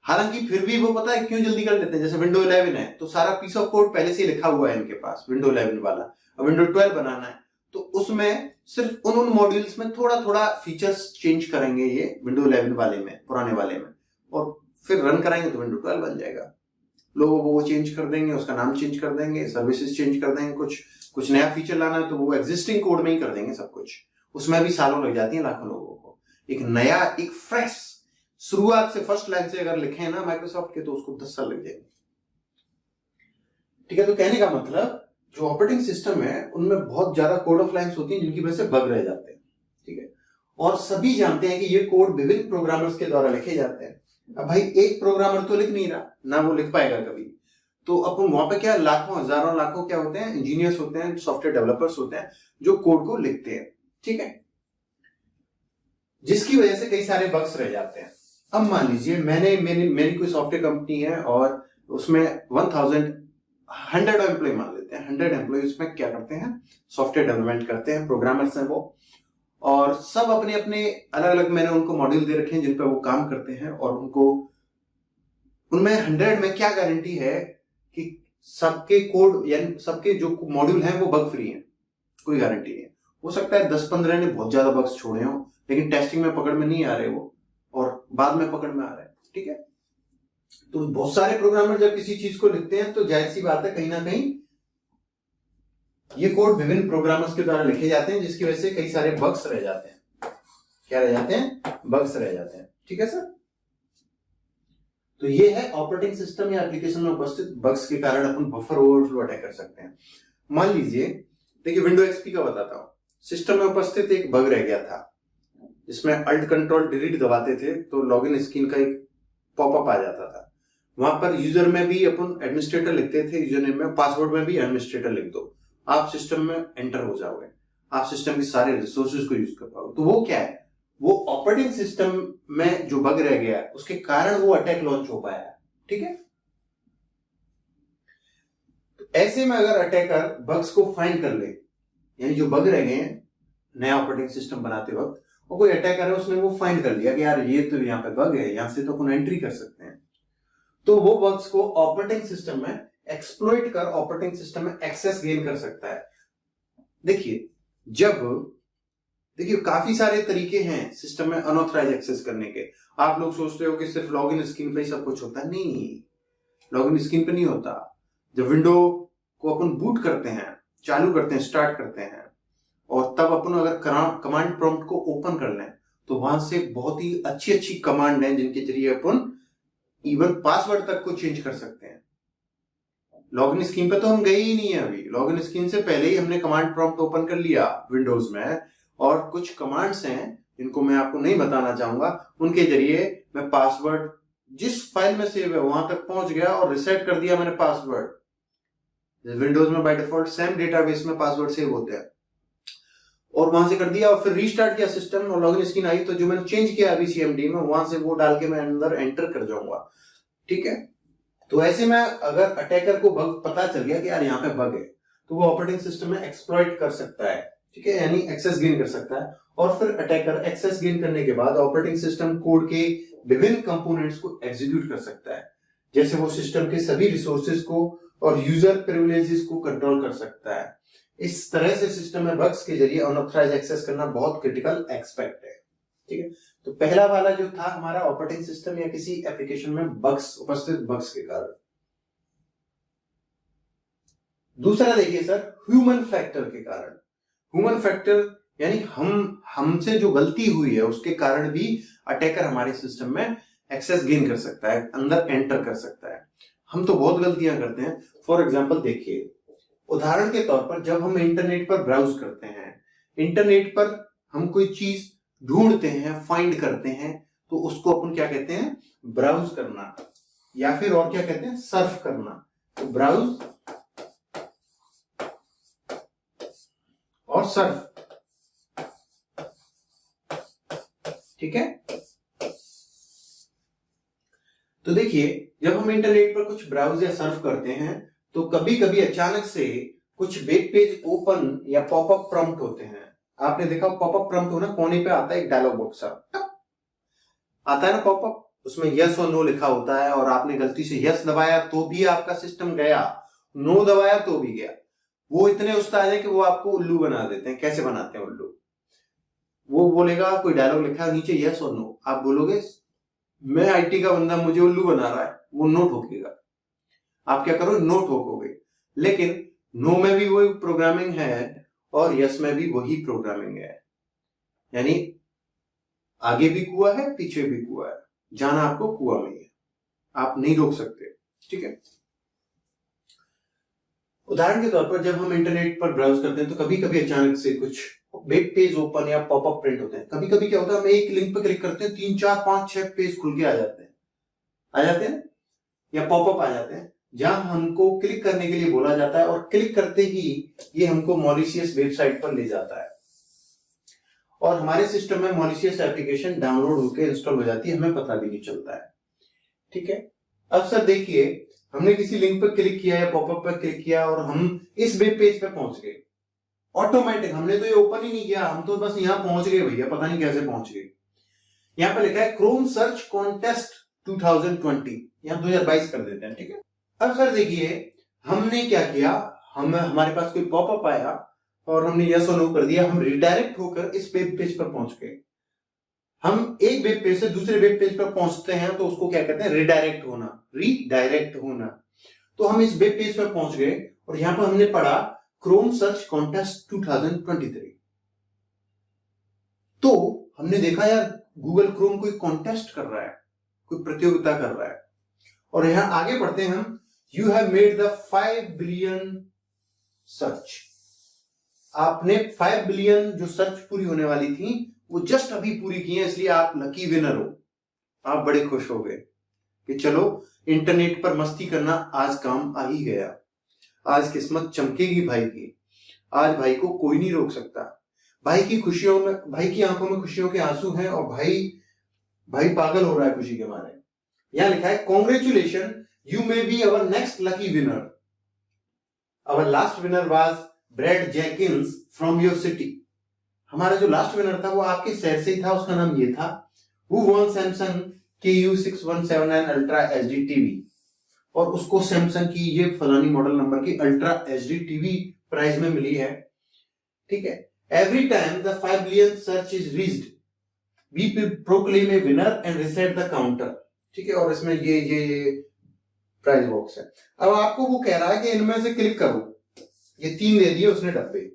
हालांकि फिर भी वो पता है क्यों जल्दी कर लेते हैं, जैसे विंडो 11 है तो सारा पीस ऑफ कोड पहले से ही लिखा हुआ है इनके पास, विंडो 11 वाला। अब विंडो 12 बनाना है तो उसमें सिर्फ उन मॉड्यूल्स में थोड़ा थोड़ा फीचर्स चेंज करेंगे ये विंडो 11 वाले में, पुराने वाले में, और फिर रन कराएंगे तो विंडो 12 बन जाएगा। लोगों को वो चेंज कर देंगे, उसका नाम चेंज कर देंगे, सर्विसेज चेंज कर देंगे, कुछ नया फीचर लाना है तो वो एग्जिस्टिंग कोड में ही कर देंगे सब कुछ। उसमें भी सालों लग जाती है लाखों लोगों को। एक नया, एक फ्रेश शुरुआत से, फर्स्ट लाइन से अगर लिखे ना माइक्रोसॉफ्ट के, तो उसको 10 साल लग जाएंगे। ठीक है, तो कहने का मतलब जो ऑपरेटिंग सिस्टम है उनमें बहुत ज्यादा कोड ऑफ लाइंस होती हैं जिनकी वजह से बग रह जाते हैं। ठीक है, और सभी जानते हैं कि ये कोड विभिन्न प्रोग्रामर्स के द्वारा लिखे जाते हैं। अब भाई एक प्रोग्रामर तो लिख नहीं रहा ना, वो लिख पाएगा कभी, तो अपन वहां पे क्या लाखों हजारों लाखों क्या होते हैं, इंजीनियर्स होते हैं, सॉफ्टवेयर डेवलपर्स होते हैं जो कोड को लिखते हैं। ठीक है, जिसकी वजह से कई सारे बग्स रह जाते हैं। अब मान लीजिए मेरी कोई सॉफ्टवेयर कंपनी है और उसमें 100 एम्प्लॉय मान लेते हैं, 100 एम्प्लॉय उसमें क्या करते हैं, सॉफ्टवेयर डेवलपमेंट करते हैं, प्रोग्रामर्स हैं वो, और सब अपने अपने अलग अलग, मैंने उनको मॉड्यूल दे रखे हैं जिन पर वो काम करते हैं, और उनको उनमें 100 में क्या गारंटी है कि सबके कोड यानी सबके जो मॉड्यूल हैं वो बग फ्री हैं? कोई गारंटी नहीं है। हो सकता है 10-15 ने बहुत ज्यादा बग्स छोड़े हों, लेकिन टेस्टिंग में पकड़ में नहीं आ रहे वो, और बाद में पकड़ में आ रहे हैं। ठीक है, तो बहुत सारे प्रोग्रामर जब किसी चीज को लिखते हैं तो जाहिर सी बात है कहीं ना कहीं ये कोड विभिन्न प्रोग्रामर्स के द्वारा लिखे जाते हैं, जिसकी वजह से कई सारे बग्स रह जाते हैं। क्या रह जाते हैं? बग्स रह जाते हैं। ठीक है सर, तो ये है ऑपरेटिंग सिस्टम या एप्लीकेशन में उपस्थित बग्स के कारण अपन बफर ओवरफ्लो अटैक कर सकते हैं। मान लीजिए, देखिए विंडो एक्सपी का बताता हूं, सिस्टम में उपस्थित एक बग रह गया था जिसमें अल्ट कंट्रोल डिलीट दबाते थे तो लॉगिन स्क्रीन का एक पॉपअप आ जाता था। वहां पर यूजर में भी अपन एडमिनिस्ट्रेटर लिखते थे, यूजर नेम में, पासवर्ड में भी एडमिनिस्ट्रेटर लिख दो, आप सिस्टम में एंटर हो जाओगे, आप सिस्टम के सारे रिसोर्सेज को यूज कर पाओगे। तो वो क्या है, वो ऑपरेटिंग सिस्टम में जो बग रह गया उसके कारण वो अटैक लॉन्च हो पाया। ठीक है, तो ऐसे में अगर अटैकर बग्स को फाइंड कर ले, यानी जो बग रह गए हैं नया ऑपरेटिंग सिस्टम बनाते वक्त, और कोई अटैकर है उसने वो फाइंड कर लिया कि यार ये तो यहाँ पे बग है, यहां से तो अपन एंट्री कर सकते हैं, तो वो बग्स को ऑपरेटिंग सिस्टम में एक्सप्लॉइट कर ऑपरेटिंग सिस्टम में एक्सेस गेन कर सकता है। देखिए काफी सारे तरीके हैं सिस्टम में अनऑथराइज एक्सेस करने के। आप लोग सोचते हो कि सिर्फ लॉगिन स्क्रीन पे ही सब कुछ होता है, नहीं, लॉगिन स्क्रीन पे नहीं होता। जब विंडो को अपन बूट करते हैं, चालू करते हैं, स्टार्ट करते हैं, और तब अपन अगर कमांड प्रॉम्प्ट को ओपन कर लें तो वहां से बहुत ही अच्छी अच्छी कमांड है जिनके जरिए अपन इवन पासवर्ड तक को चेंज कर सकते हैं। लॉगिन स्क्रीन पे तो हम गए ही नहीं है अभी, लॉगिन स्क्रीन से पहले ही हमने कमांड प्रॉम्प्ट ओपन कर लिया विंडोज में, और कुछ कमांड्स हैं जिनको मैं आपको नहीं बताना चाहूंगा, उनके जरिए मैं पासवर्ड जिस फाइल में सेव है वहां तक पहुंच गया और रिसेट कर दिया मैंने पासवर्ड। विंडोज में बाय डिफॉल्ट सेम डेटाबेस में पासवर्ड सेव होते हैं, और वहां से कर दिया और फिर रीस्टार्ट किया सिस्टम, और लॉगिन स्क्रीन आई तो जो मैंने चेंज किया अभी सीएमडी में, वहां से वो डाल के मैं अंदर एंटर कर जाऊंगा। ठीक है, तो ऐसे में अगर अटैकर को बग पता चल गया कि यार यहाँ पे बग है, तो वो ऑपरेटिंग सिस्टम में एक्सप्लॉइट कर सकता है। ठीक है, यानी एक्सेस गेन कर सकता है। और फिर अटैकर एक्सेस गेन करने के बाद ऑपरेटिंग सिस्टम कोड के विभिन्न कंपोनेंट्स को एग्जीक्यूट कर सकता है, जैसे वो सिस्टम के सभी रिसोर्सेज को और यूजर प्रिविलेजेस को कंट्रोल कर सकता है। इस तरह से सिस्टम में बग्स के जरिए अनऑथराइज्ड एक्सेस करना बहुत क्रिटिकल एस्पेक्ट है। ठीक है, तो पहला वाला जो था हमारा ऑपरेटिंग सिस्टम या किसी एप्लीकेशन में बग्स उपस्थित बग्स के कारण। दूसरा देखिए सर, ह्यूमन फैक्टर के कारण। ह्यूमन फैक्टर यानी हमसे जो गलती हुई है उसके कारण भी अटैकर हमारे सिस्टम में एक्सेस गेन कर सकता है, अंदर एंटर कर सकता है। हम तो बहुत गलतियां करते हैं। फॉर एग्जांपल देखिए, उदाहरण के तौर पर जब हम इंटरनेट पर ब्राउज करते हैं, इंटरनेट पर हम कोई चीज ढूंढते हैं, फाइंड करते हैं, तो उसको अपन क्या कहते हैं, ब्राउज करना, या फिर और क्या कहते हैं, सर्फ करना। तो ब्राउज और सर्फ, ठीक है। तो देखिए, जब हम इंटरनेट पर कुछ ब्राउज या सर्फ करते हैं तो कभी कभी अचानक से कुछ वेब पेज ओपन या पॉपअप प्रॉम्प्ट होते हैं। आपने देखा पॉपअप प्रॉम्प्ट हो ना, कोने पे आता है एक डायलॉग बॉक्स आता है ना पॉपअप, उसमें यस और नो लिखा होता है, और आपने गलती से यस दबाया तो भी आपका सिस्टम गया, नो दबाया तो भी गया। वो इतने उस्ताद है कि वो आपको उल्लू बना देते हैं। कैसे बनाते हैं उल्लू? वो बोलेगा कोई डायलॉग लिखा है नीचे यस और नो, आप बोलोगे मैं आईटी का बंदा, मुझे उल्लू बना रहा है, वो नो ठोकेगा। आप क्या करो, नो ठोकोगे। लेकिन नो में भी वही प्रोग्रामिंग है और यस में भी वही प्रोग्रामिंग है, यानी आगे भी कुआं है पीछे भी कुआं है, जाना आपको कुआं में है, आप नहीं रोक सकते। ठीक है, उदाहरण के तौर पर जब हम इंटरनेट पर ब्राउज करते हैं तो कभी कभी अचानक से कुछ वेब पेज ओपन या पॉपअप प्रिंट होते हैं। कभी कभी क्या होता है, हम एक लिंक पर क्लिक करते हैं, 3 4 5 6 पेज खुल के आ जाते हैं या पॉपअप आ जाते हैं, जहां हमको क्लिक करने के लिए बोला जाता है, और क्लिक करते ही ये हमको मॉलिशियस वेबसाइट पर ले जाता है और हमारे सिस्टम में मॉलिशियस एप्लीकेशन डाउनलोड होकर इंस्टॉल हो जाती है, हमें पता भी नहीं चलता है। ठीक है, अब सर देखिए, हमने किसी लिंक पर क्लिक किया या पॉपअप पर क्लिक किया और हम इस वेब पेज पे पहुंच गए ऑटोमेटिक। हमने तो ये ओपन ही नहीं किया, हम तो बस यहां पहुंच गए भैया, पता नहीं कैसे पहुंच गए। यहां पर लिखा है क्रोम सर्च कॉन्टेस्ट 2020, यहां 2022 कर देते हैं। ठीक है, अब सर देखिए, हमने क्या किया, हमारे पास कोई पॉपअप आया और हमने यस और नो कर दिया, हम रिडायरेक्ट होकर इस वेब पेज पर पहुंच गए। हम एक वेब पेज से दूसरे वेब पेज पर पहुंचते हैं तो उसको क्या कहते हैं, रिडायरेक्ट होना, रीडायरेक्ट होना। तो हम इस वेब पेज पर पहुंच गए और यहां पर हमने पढ़ा क्रोम सर्च कॉन्टेस्ट 2023। तो हमने देखा यार, गूगल क्रोम कोई कॉन्टेस्ट कर रहा है, कोई प्रतियोगिता कर रहा है। और यहां आगे बढ़ते हैं हम, you have made the 5 billion search. आपने 5 बिलियन जो सर्च पूरी होने वाली थी वो जस्ट अभी पूरी की है, इसलिए आप लकी विनर हो। आप बड़े खुश हो गए कि चलो इंटरनेट पर मस्ती करना आज काम आ ही गया, आज किस्मत चमकेगी भाई की, आज भाई को कोई नहीं रोक सकता। भाई की खुशियों में, भाई की आंखों में खुशियों के आंसू हैं और भाई पागल हो रहा है खुशी के मारे। यहां लिखा है congratulation, you may be our next lucky winner. Our last winner was Brad Jenkins from your city. हमारा जो लास्ट विनर था वो आपके शहर से ही था, उसका नाम ये था, who won Samsung KU6179 ultra HD TV. और उसको सैमसंग की ये फलानी मॉडल नंबर की अल्ट्रा HD टीवी प्राइस में मिली है। ठीक है, every time the 5 billion search is reached we proclaim a winner and reset the counter. ठीक है, और इसमें ये प्राइस बॉक्स है। अब आपको वो कह रहा है कि इनमें से क्लिक करो, ये 3 दे दिए उसने डब्बे।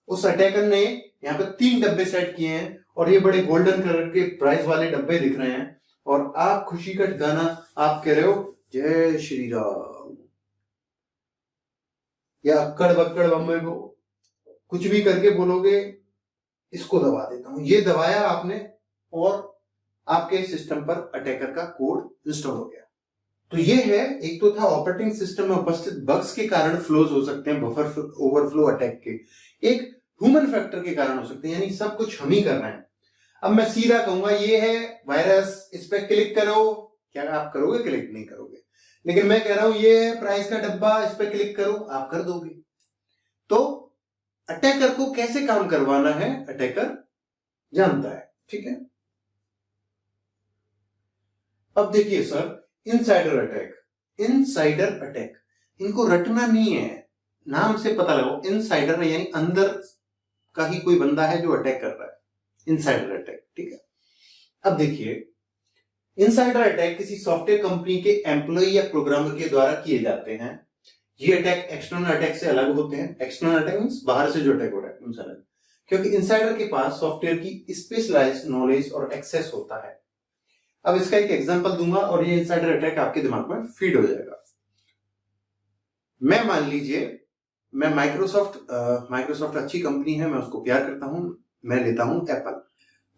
उस अटैकर ने यहाँ पे 3 डब्बे सेट किए हैं और ये बड़े गोल्डन कलर के प्राइस वाले डब्बे दिख रहे हैं, और आप खुशी का गाना आप कह रहे हो जय श्री राम या अक्कड़ बक्कड़ बम्बे को, कुछ भी करके बोलोगे इसको दबा देता हूं। ये दबाया आपने और आपके सिस्टम पर अटैकर का कोड इंस्टॉल हो गया। तो ये है, एक तो था ऑपरेटिंग सिस्टम में उपस्थित बग्स के कारण फ्लोज हो सकते हैं, बफर ओवरफ्लो अटैक के, एक ह्यूमन फैक्टर के कारण हो सकते हैं, यानी सब कुछ हम ही कर रहे हैं। अब मैं सीधा कहूंगा ये है वायरस, इस पे क्लिक करो, क्या आप करोगे? क्लिक नहीं करोगे। लेकिन मैं कह रहा हूं ये है प्राइस का डब्बा, इस पे क्लिक करो, आप कर दोगे। तो अटैकर को कैसे काम करवाना है अटैकर जानता है। ठीक है, अब देखिए सर, इनसाइडर अटैक इनको रटना नहीं है, नाम से पता लगाओ। इनसाइडर यानी अंदर का ही कोई बंदा है जो अटैक कर रहा है, इनसाइडर अटैक। ठीक है, अब देखिए, इनसाइडर अटैक किसी सॉफ्टवेयर कंपनी के एम्प्लॉय या प्रोग्रामर के द्वारा किए जाते हैं। ये अटैक एक्सटर्नल अटैक से अलग होते हैं। एक्सटर्नल अटैक मींस बाहर से जो अटैक हो रहा है उनसे अलग, क्योंकि इनसाइडर के पास सॉफ्टवेयर की स्पेशलाइज्ड नॉलेज और एक्सेस होता है। अब इसका एक एग्जांपल दूंगा और ये इनसाइडर अटैक आपके दिमाग में फीड हो जाएगा। मैं मान लीजिए, मैं माइक्रोसॉफ्ट अच्छी कंपनी है, मैं उसको प्यार करता हूं, मैं लेता हूं एप्पल।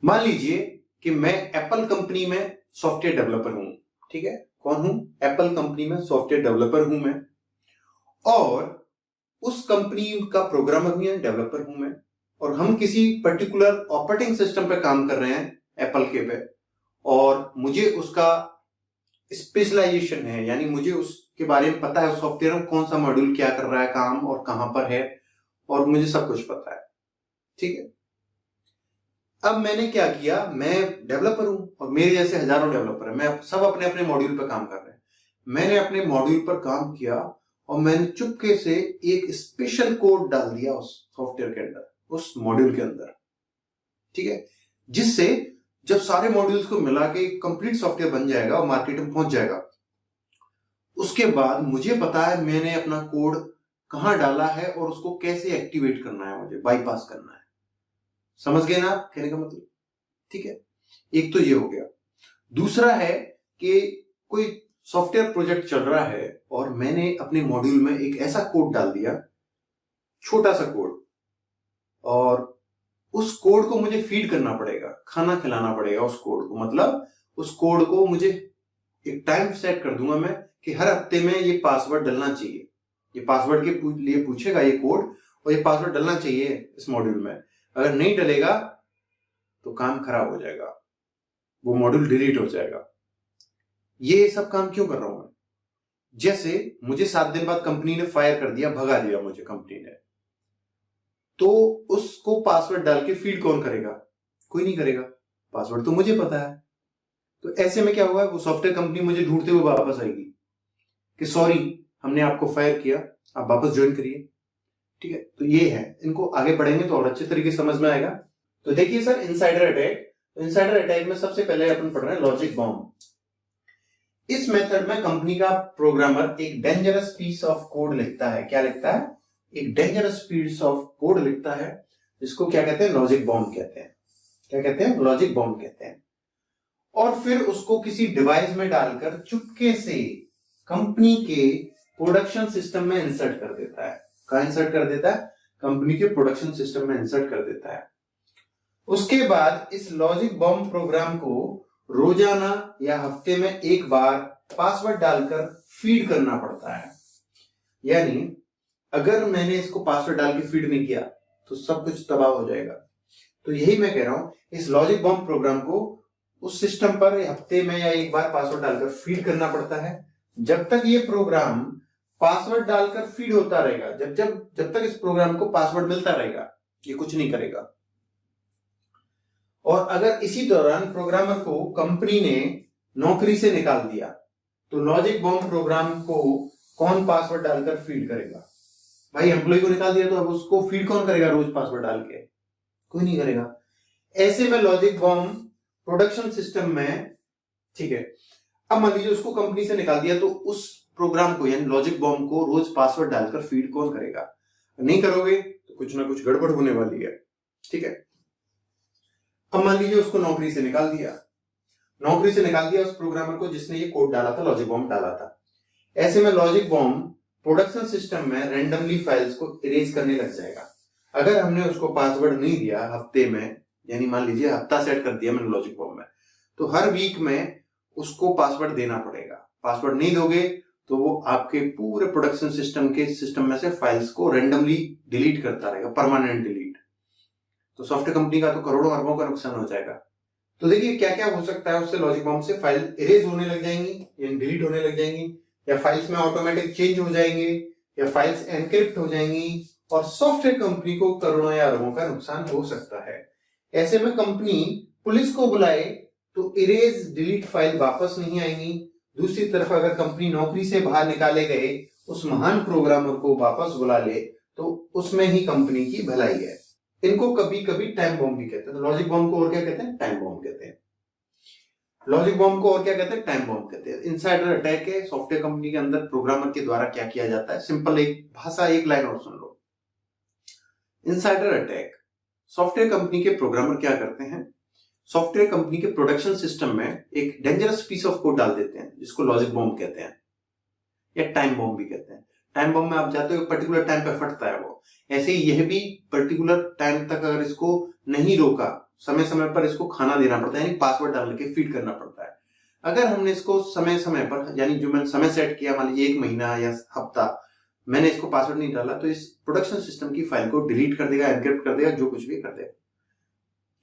मान लीजिए कि मैं एप्पल कंपनी में सॉफ्टवेयर डेवलपर हूं। ठीक है, कौन हूं? एप्पल कंपनी में सॉफ्टवेयर डेवलपर हूं मैं, और उस कंपनी का प्रोग्रामर हूं या डेवलपर हूं मैं, और हम किसी पर्टिकुलर ऑपरेटिंग सिस्टम पे काम कर रहे हैं एप्पल के पे, और मुझे उसका स्पेशलाइजेशन है, यानी मुझे उसके बारे में पता है, सॉफ्टवेयर में कौन सा मॉड्यूल क्या कर रहा है काम और कहां पर है, और मुझे सब कुछ पता है। ठीक है, अब मैंने क्या किया, मैं डेवलपर हूं और मेरे जैसे हजारों डेवलपर हैं, मैं सब अपने अपने मॉड्यूल पर काम कर रहे हैं। मैंने अपने मॉड्यूल पर काम किया और मैंने चुपके से एक स्पेशल कोड डाल दिया उस सॉफ्टवेयर के अंदर, उस मॉड्यूल के अंदर। ठीक है, जिससे जब सारे मॉड्यूल्स को मिला के कंप्लीट सॉफ्टवेयर बन जाएगा और मार्केट में पहुंच जाएगा, उसके बाद मुझे पता है मैंने अपना कोड कहां डाला है और उसको कैसे एक्टिवेट करना है, मुझे बाईपास करना है। समझ गए ना आप कहने का मतलब? ठीक है, एक तो ये हो गया। दूसरा है कि कोई सॉफ्टवेयर प्रोजेक्ट चल रहा है और मैंने अपने मॉड्यूल में एक ऐसा कोड डाल दिया, छोटा सा कोड, और उस कोड को मुझे फीड करना पड़ेगा, खाना खिलाना पड़ेगा उस कोड को। मतलब उस कोड को मुझे एक टाइम सेट कर दूंगा मैं कि हर हफ्ते में ये पासवर्ड डलना चाहिए, ये पासवर्ड के लिए पूछेगा ये कोड, और ये पासवर्ड डलना चाहिए इस मॉड्यूल में। अगर नहीं डलेगा तो काम खराब हो जाएगा, वो मॉड्यूल डिलीट हो जाएगा। ये सब काम क्यों कर रहा हूं मैं? जैसे मुझे 7 दिन बाद कंपनी ने फायर कर दिया, भगा दिया मुझे कंपनी ने, तो उसको पासवर्ड डाल के फीड कौन करेगा? कोई नहीं करेगा, पासवर्ड तो मुझे पता है। तो ऐसे में क्या होगा, वो सॉफ्टवेयर कंपनी मुझे ढूंढते हुए वापस आएगी कि सॉरी, हमने आपको फायर किया, आप वापस ज्वाइन करिए। ठीक है, तो ये है, इनको आगे बढ़ेंगे तो और अच्छे तरीके से समझ में आएगा। तो देखिए सर, इनसाइडर अटैक, तो इनसाइडर अटैक में सबसे पहले अपन पढ़ रहे हैं लॉजिक बॉम्ब। इस मेथड में कंपनी का प्रोग्रामर एक डेंजरस पीस ऑफ कोड लिखता है। क्या लिखता है? एक डेंजरस पीस ऑफ कोड लिखता है, जिसको क्या कहते हैं? लॉजिक बॉम्ब कहते हैं। क्या कहते हैं? लॉजिक बॉम्ब कहते हैं। और फिर उसको किसी डिवाइस में डालकर चुपके से कंपनी के प्रोडक्शन सिस्टम में इंसर्ट कर देता है। कहां इंसर्ट कर देता है? कंपनी के प्रोडक्शन सिस्टम में इंसर्ट कर देता है। उसके बाद इस लॉजिक बॉम्ब प्रोग्राम को रोजाना या हफ्ते में एक बार पासवर्ड डालकर फीड करना पड़ता है। यानी अगर मैंने इसको पासवर्ड डाल के फीड नहीं किया तो सब कुछ तबाह हो जाएगा। तो यही मैं कह रहा हूं, इस लॉजिक बॉम्ब प्रोग्राम को उस सिस्टम पर हफ्ते में या एक बार पासवर्ड डालकर फीड करना पड़ता है। जब तक ये प्रोग्राम पासवर्ड डालकर फीड होता रहेगा, जब तक इस प्रोग्राम को पासवर्ड मिलता रहेगा, ये कुछ नहीं करेगा। और अगर इसी दौरान प्रोग्रामर को कंपनी ने नौकरी से निकाल दिया तो लॉजिक बॉम्ब प्रोग्राम को कौन पासवर्ड डालकर फीड करेगा? भाई एम्प्लॉय को निकाल दिया तो अब उसको फीड कौन करेगा रोज पासवर्ड डाल के? कोई नहीं करेगा। ऐसे में लॉजिक बॉम्ब प्रोडक्शन सिस्टम में, ठीक है, अब मान लीजिए उसको कंपनी से निकाल दिया तो उस प्रोग्राम को यानी लॉजिक बॉम्ब को रोज पासवर्ड डालकर फीड कौन करेगा? नहीं करोगे तो कुछ ना कुछ गड़बड़ होने वाली है। ठीक है, अब मान लीजिए उसको नौकरी से निकाल दिया उस प्रोग्रामर को जिसने ये कोड डाला था, लॉजिक बॉम्ब डाला था। ऐसे में लॉजिक बॉम्ब प्रोडक्शन सिस्टम में रैंडमली फाइल्स को इरेज करने लग जाएगा। अगर हमने उसको पासवर्ड नहीं दिया हफ्ते में, यानी मान लीजिए हफ्ता सेट कर दिया मैंने लॉजिक बॉम्ब में, तो हर वीक में उसको पासवर्ड देना पड़ेगा। पासवर्ड नहीं दोगे तो वो आपके पूरे प्रोडक्शन सिस्टम में से फाइल्स को रैंडमली डिलीट करता रहेगा, परमानेंट डिलीट। तो सॉफ्टवेयर कंपनी का तो करोड़ों अरबों का नुकसान हो जाएगा। तो देखिए क्या क्या हो सकता है उससे, लॉजिक बॉम्ब से फाइल इरेज होने लग जाएंगी या डिलीट होने लग जाएंगी, या फाइल्स में ऑटोमेटिक चेंज हो जाएंगे, या फाइल्स एनक्रिप्ट हो जाएंगी, और सॉफ्टवेयर कंपनी को करोड़ों या अरबों का नुकसान हो सकता है। ऐसे में कंपनी पुलिस को बुलाए तो इरेज डिलीट फाइल वापस नहीं आएंगी। दूसरी तरफ अगर कंपनी नौकरी से बाहर निकाले गए उस महान प्रोग्रामर को वापस बुला ले तो उसमें ही कंपनी की भलाई है। इनको कभी कभी टाइम बॉम्ब भी कहते हैं। तो लॉजिक बॉम्ब को और क्या कहते हैं? टाइम बॉम्ब कहते हैं। लॉजिक बॉम्ब को और क्या कहते हैं? टाइम बॉम्ब कहते हैं। इनसाइडर अटैक है सॉफ्टवेयर कंपनी के अंदर प्रोग्रामर के द्वारा क्या किया जाता है। सिंपल एक भाषा, एक लाइन और सुन लो। इनसाइडर अटैक, सॉफ्टवेयर कंपनी के प्रोग्रामर क्या करते हैं, सॉफ्टवेयर कंपनी के प्रोडक्शन सिस्टम में एक डेंजरस पीस ऑफ कोड डाल देते हैं जिसको लॉजिक बॉम्ब कहते हैं या टाइम बॉम्ब भी कहते हैं। टाइम बॉम्ब में आप जाते हो पर्टिकुलर टाइम पे फटता है वो। ऐसे ही यह भी पर्टिकुलर टाइम तक अगर इसको नहीं रोका, समय समय पर इसको खाना देना पड़ता है, यानी पासवर्ड डालने के फीड करना पड़ता है। अगर हमने इसको समय समय पर, यानी जो मैंने समय सेट किया, मान लीजिए 1 महीना या हफ्ता, मैंने इसको पासवर्ड नहीं डाला तो इस प्रोडक्शन सिस्टम की फाइल को डिलीट कर देगा, एनक्रिप्ट कर देगा, जो कुछ भी कर देगा।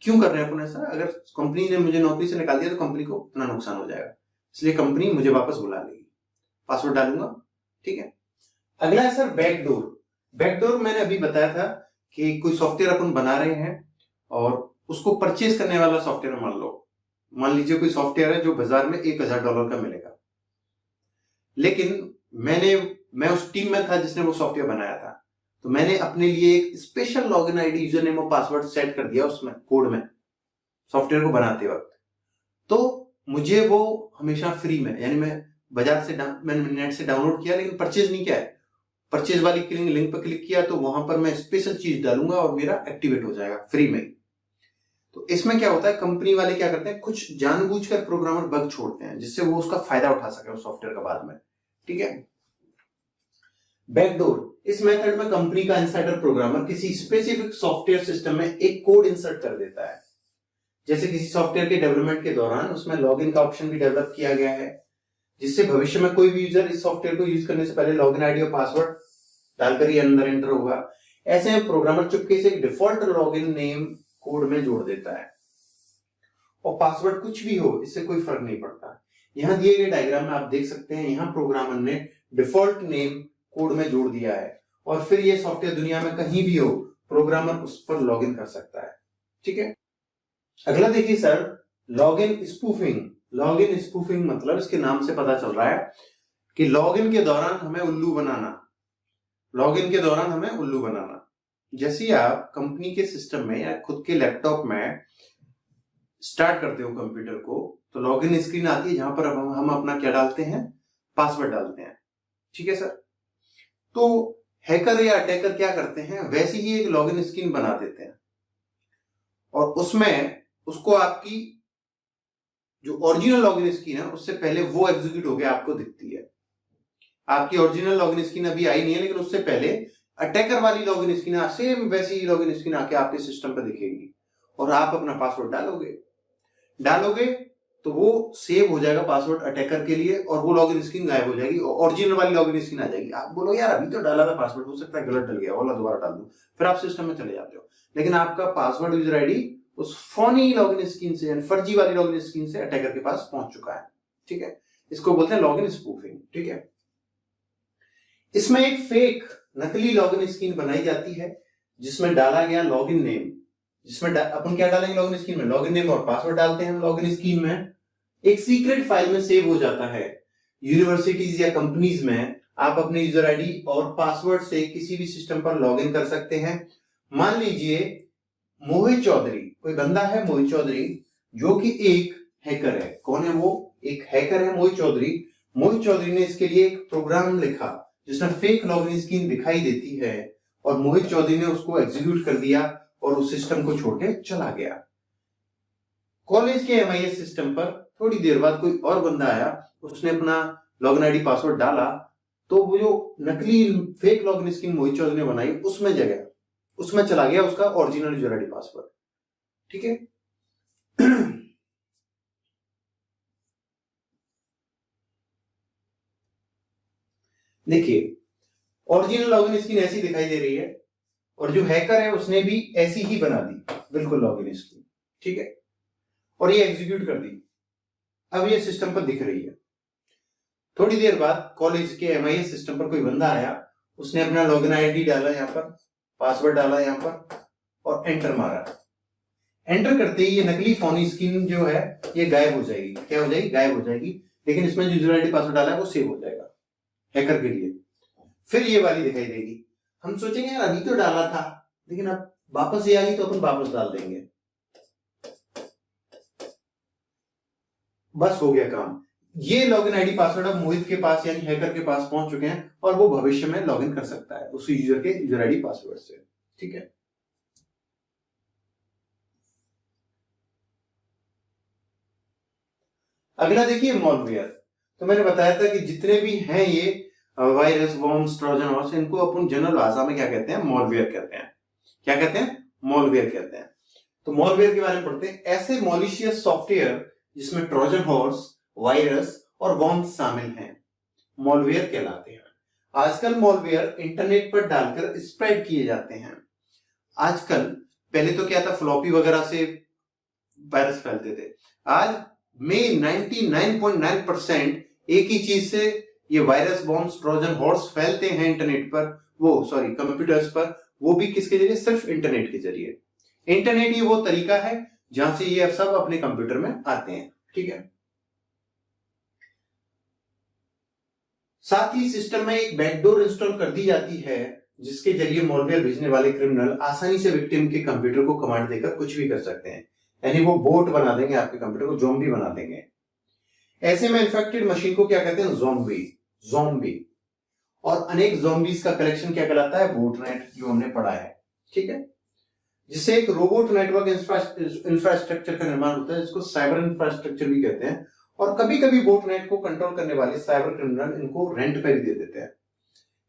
क्यों कर रहे हैं अपन ऐसा? अगर कंपनी ने मुझे नौकरी से निकाल दिया तो कंपनी को इतना नुकसान हो जाएगा, इसलिए कंपनी मुझे वापस बुला लेगी। पासवर्ड डालूंगा, ठीक है। अगला है सर बैकडोर। बैकडोर मैंने अभी बताया था कि कोई सॉफ्टवेयर अपन बना रहे हैं और उसको परचेज करने वाला सॉफ्टवेयर मान लीजिए कोई सॉफ्टवेयर है जो बाजार में $1000 का मिलेगा, लेकिन मैं उस टीम में था जिसने वो सॉफ्टवेयर बनाया था, तो मैंने अपने लिए एक special login ID, user name और पासवर्ड सेट कर दिया उसमें कोड में, सॉफ्टवेयर को बनाते वक्त। तो मुझे वो हमेशा फ्री में, यानी मैं बाजार से मैंने नेट से डाउनलोड किया लेकिन परचेज नहीं किया है। परचेज वाली लिंक पर क्लिक किया तो वहां पर मैं स्पेशल चीज डालूंगा और मेरा एक्टिवेट हो जाएगा फ्री में। तो इसमें क्या होता है, कंपनी वाले क्या करते हैं, कुछ जानबूझकर प्रोग्रामर बग छोड़ते हैं जिससे वो उसका फायदा उठा सके उस सॉफ्टवेयर का बाद में, ठीक है। बैकडोर, इस मेथड में कंपनी का इनसाइडर प्रोग्रामर किसी स्पेसिफिक सॉफ्टवेयर सिस्टम में एक कोड इंसर्ट कर देता है। जैसे किसी सॉफ्टवेयर के डेवलपमेंट के दौरान उसमें लॉगिन का ऑप्शन भी डेवलप किया गया है, जिससे भविष्य में कोई भी यूजर इस सॉफ्टवेयर को यूज करने से पहले लॉगिन आईडी और पासवर्ड डालकर ही अंदर एंटर होगा। ऐसे में प्रोग्रामर चुपके से एक डिफॉल्ट लॉगिन नेम कोड में जोड़ देता है और पासवर्ड कुछ भी हो, इससे कोई फर्क नहीं पड़ता। यहां दिए गए डायग्राम में आप देख सकते हैं, यहां प्रोग्रामर ने डिफॉल्ट नेम कोड में जोड़ दिया है और फिर ये सॉफ्टवेयर दुनिया में कहीं भी हो, प्रोग्रामर उस पर लॉगिन कर सकता है, ठीक है। अगला देखिए sir, login spoofing. Login spoofing मतलब इसके नाम से पता चल रहा है कि लॉगिन के दौरान हमें उल्लू बनाना। लॉगिन के दौरान हमें उल्लू बनाना, जैसे आप कंपनी के सिस्टम में या खुद के लैपटॉप में स्टार्ट करते हो कंप्यूटर को, तो लॉगिन स्क्रीन आती है जहां पर हम अपना क्या डालते हैं, पासवर्ड डालते हैं, ठीक है सर। तो हैकर या अटैकर क्या करते हैं, वैसी ही एक लॉगिन स्क्रीन बना देते हैं और उसमें उसको आपकी जो ओरिजिनल लॉगिन स्क्रीन है उससे पहले वो एग्जीक्यूट होकर आपको दिखती है। आपकी ओरिजिनल लॉगिन स्क्रीन अभी आई नहीं है, लेकिन उससे पहले अटैकर वाली लॉगिन स्क्रीन सेम वैसी ही लॉगिन स्क्रीन आके आपके सिस्टम पर दिखेगी और आप अपना पासवर्ड डालोगे तो वो सेव हो जाएगा पासवर्ड अटैकर के लिए और वो लॉगिन स्क्रीन गायब हो जाएगी और ओरिजिनल वाली लॉगिन स्क्रीन आ जाएगी। आप बोलो यार अभी तो डाला था पासवर्ड, हो सकता है गलत डल गया, वाला दोबारा डाल दो, फिर आप सिस्टम में चले जाते हो, लेकिन आपका पासवर्ड यूजर आईडी उस फोनी लॉगिन स्क्रीन से, यानी फर्जी वाली लॉगिन स्क्रीन से अटैकर के पास पहुंच चुका है, ठीक है। इसको बोलते हैं लॉगिन स्पूफिंग, ठीक है। इसमें एक फेक नकली लॉगिन स्क्रीन बनाई जाती है जिसमें डाला गया लॉगिन नेम, जिसमें अपन क्या डालेंगे लॉगिन स्क्रीन में, लॉगिन नेम और पासवर्ड डालते हैं हम लॉगिन स्क्रीन में, एक सीक्रेट फाइल में सेव हो जाता है। यूनिवर्सिटीज या कंपनीज में आप अपने यूजर आईडी और पासवर्ड से किसी भी सिस्टम पर लॉगिन कर सकते हैं। मान लीजिए मोहित चौधरी, कोई बंदा है मोहित चौधरी जो कि एक हैकर है। कौन है वो? एक हैकर है मोहित चौधरी। मोहित चौधरी ने इसके लिए एक प्रोग्राम लिखा जिसमें फेक लॉगिन स्क्रीन दिखाई देती है और मोहित चौधरी ने उसको एग्जीक्यूट कर दिया और उस सिस्टम को छोड़ के चला गया। कॉलेज के एमआईएस सिस्टम पर थोड़ी देर बाद कोई और बंदा आया, उसने अपना लॉगिन आईडी पासवर्ड डाला तो वो जो नकली फेक लॉगिन स्क्रीन मोहित चौधरी ने बनाई उसमें चला गया उसका ओरिजिनल यूजर आईडी पासवर्ड, ठीक है। देखिए ओरिजिनल लॉगिन स्क्रीन ऐसी दिखाई दे रही है और जो हैकर है उसने भी ऐसी ही बना दी बिल्कुल लॉगिन स्क्रीन, ठीक है, और ये एग्जीक्यूट कर दी। अब ये सिस्टम पर दिख रही है। थोड़ी देर बाद कॉलेज के एमआईएस सिस्टम पर कोई बंदा आया, उसने अपना लॉगिन आईडी डाला यहाँ पर पासवर्ड डाला यहाँ पर और एंटर मारा। एंटर करते ही ये नकली फोन स्क्रीन जो है ये गायब हो जाएगी। क्या हो जाएगी? गायब हो जाएगी। लेकिन इसमें जो यूजर आईडी पासवर्ड डाला है वो सेव हो जाएगा हैकर के लिए। फिर ये वाली दिखाई देगी। हम सोचेंगे यार अभी तो डाला था, लेकिन अब वापस ये आ गई तो अपन वापस डाल देंगे। बस हो गया काम। ये लॉगिन आईडी पासवर्ड अब मोहित के पास यानी हैकर के पास पहुंच चुके हैं और वो भविष्य में लॉगिन कर सकता है उस यूजर के यूजर आईडी पासवर्ड से। ठीक है। अगला देखिए मॉलवेयर। तो मैंने बताया था कि जितने भी हैं ये वायरस, वॉर्म्स, ट्रोजन हॉर्स, इनको अपन जनरल भाषा में क्या कहते हैं? मॉलवेयर कहते हैं। क्या कहते हैं? मॉलवेयर कहते हैं। तो मॉलवेयर के बारे में पढ़ते हैं। ऐसे मॉलिशियस सॉफ्टवेयर जिसमें ट्रोजन हॉर्स, वायरस और वॉर्म्स शामिल हैं, मॉलवेयर कहलाते हैं। आजकल मॉलवेयर इंटरनेट पर डालकर स्प्रेड किए जाते हैं। आजकल, पहले तो क्या था, फ्लॉपी वगैरह से वायरस फैलते थे। आज में 99.9% एक ही चीज से ये वायरस, बॉम्ब्स, ट्रोजन हॉर्स फैलते हैं इंटरनेट पर, कंप्यूटर्स पर, वो भी किसके जरिए? सिर्फ इंटरनेट के जरिए। इंटरनेट ही वो तरीका है जहां से ये सब अपने कंप्यूटर में आते हैं। ठीक है। साथ ही सिस्टम में एक बैकडोर इंस्टॉल कर दी जाती है जिसके जरिए मॉलवेयर भेजने वाले क्रिमिनल आसानी से विक्टिम के कंप्यूटर को कमांड देकर कुछ भी कर सकते हैं। यानी वो बोट बना देंगे, आपके कंप्यूटर को ज़ॉम्बी बना देंगे। ऐसे में इन्फेक्टेड मशीन को क्या कहते हैं? ज़ॉम्बी। और अनेक ज़ॉम्बीज का कलेक्शन क्या कहलाता है? बोटनेट, जो हमने पढ़ा है। ठीक है। जिससे एक रोबोट नेटवर्क इंफ्रास्ट्रक्चर का निर्माण होता है, जिसको साइबर इंफ्रास्ट्रक्चर भी कहते हैं। और कभी कभी बोटनेट को कंट्रोल करने वाले साइबर क्रिमिनल इनको रेंट पर भी दे देते हैं।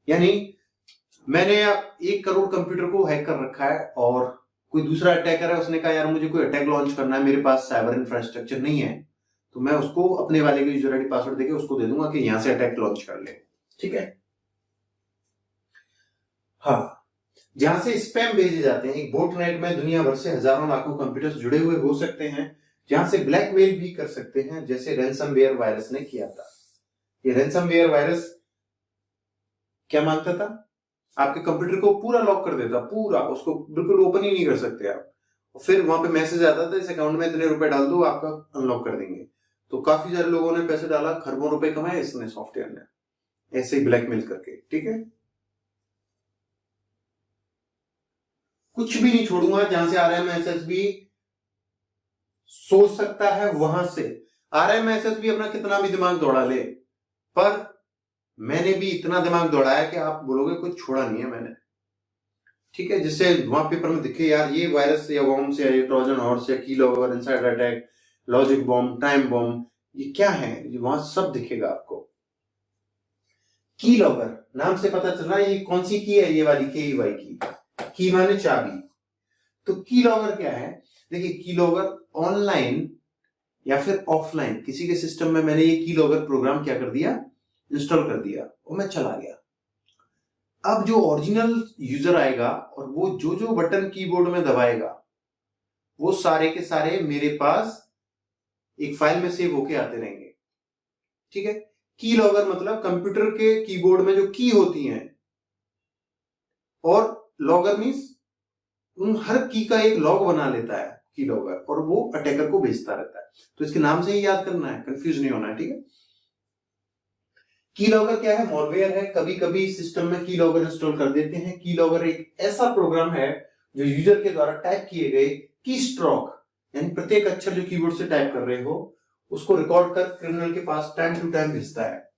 यानी मैंने 1 करोड़ कंप्यूटर को हैक कर रखा है और कोई दूसरा अटैकर है, उसने कहा यार मुझे कोई अटैक लॉन्च करना है, मेरे पास साइबर इंफ्रास्ट्रक्चर नहीं है, तो मैं उसको अपने वाले के यूजर आईडी पासवर्ड देके उसको दे दूंगा कि यहां से अटैक लॉन्च कर ले। ठीक है। हाँ, जहां से स्पैम भेजे जाते हैं। एक बोटनेट में दुनिया भर से हजारों लाखों कंप्यूटर्स जुड़े हुए हो सकते हैं, जहां से ब्लैकमेल भी कर सकते हैं, जैसे रैनसमवेयर वायरस ने किया था। ये रैनसमवेयर वायरस क्या मांगता था? आपके कंप्यूटर को पूरा लॉक कर देता, पूरा, उसको बिल्कुल ओपन ही नहीं कर सकते आप। फिर वहां पे मैसेज आता था, इस अकाउंट में इतने रुपए डाल दो, आपका अनलॉक कर देंगे। तो काफी सारे लोगों ने पैसे डाला, खरबों रुपए कमाए इसने, सॉफ्टवेयर ने, ऐसे ही ब्लैकमेल करके। ठीक है। कुछ भी नहीं छोड़ूंगा जहां से RMSSB सोच सकता है, वहां से RMSSB अपना कितना भी दिमाग दौड़ा ले, पर मैंने भी इतना दिमाग दौड़ाया कि आप बोलोगे कुछ छोड़ा नहीं है मैंने। ठीक है। जिससे वहां पेपर में दिखे यार ये वायरस या वॉर्म्स या ट्रोजन हॉर्स या keylogger, insider attack, logic bomb, time bomb, ये क्या है, वहां सब दिखेगा आपको। कीलॉगर नाम से पता चल रहा है ये कौन सी की है, ये वाली KEY की माने चाबी। तो कीलॉगर क्या है? देखिए, कीलॉगर ऑनलाइन या फिर ऑफलाइन किसी के सिस्टम में मैंने ये कीलॉगर प्रोग्राम क्या कर दिया? इंस्टॉल कर दिया और मैं चला गया। अब जो ओरिजिनल यूजर आएगा और वो जो जो बटन कीबोर्ड में दबाएगा वो सारे के सारे मेरे पास एक फाइल में सेव होके आते रहेंगे। ठीक है। की लॉगर मतलब कंप्यूटर के कीबोर्ड में जो की होती हैं, और लॉगर मींस उन हर की का एक लॉग बना लेता है की लॉगर, और वो अटैकर को भेजता रहता है। तो इसके नाम से ही याद करना है, कंफ्यूज नहीं होना है। ठीक है। कीलॉगर क्या है? मॉलवेयर है। कभी कभी सिस्टम में कीलॉगर इंस्टॉल कर देते हैं। कीलॉगर एक ऐसा प्रोग्राम है जो यूजर के द्वारा टाइप किए गए की स्ट्रोक, यानी प्रत्येक अक्षर जो कीबोर्ड से टाइप कर रहे हो उसको रिकॉर्ड कर क्रिमिनल के पास टाइम टू टाइम भेजता है।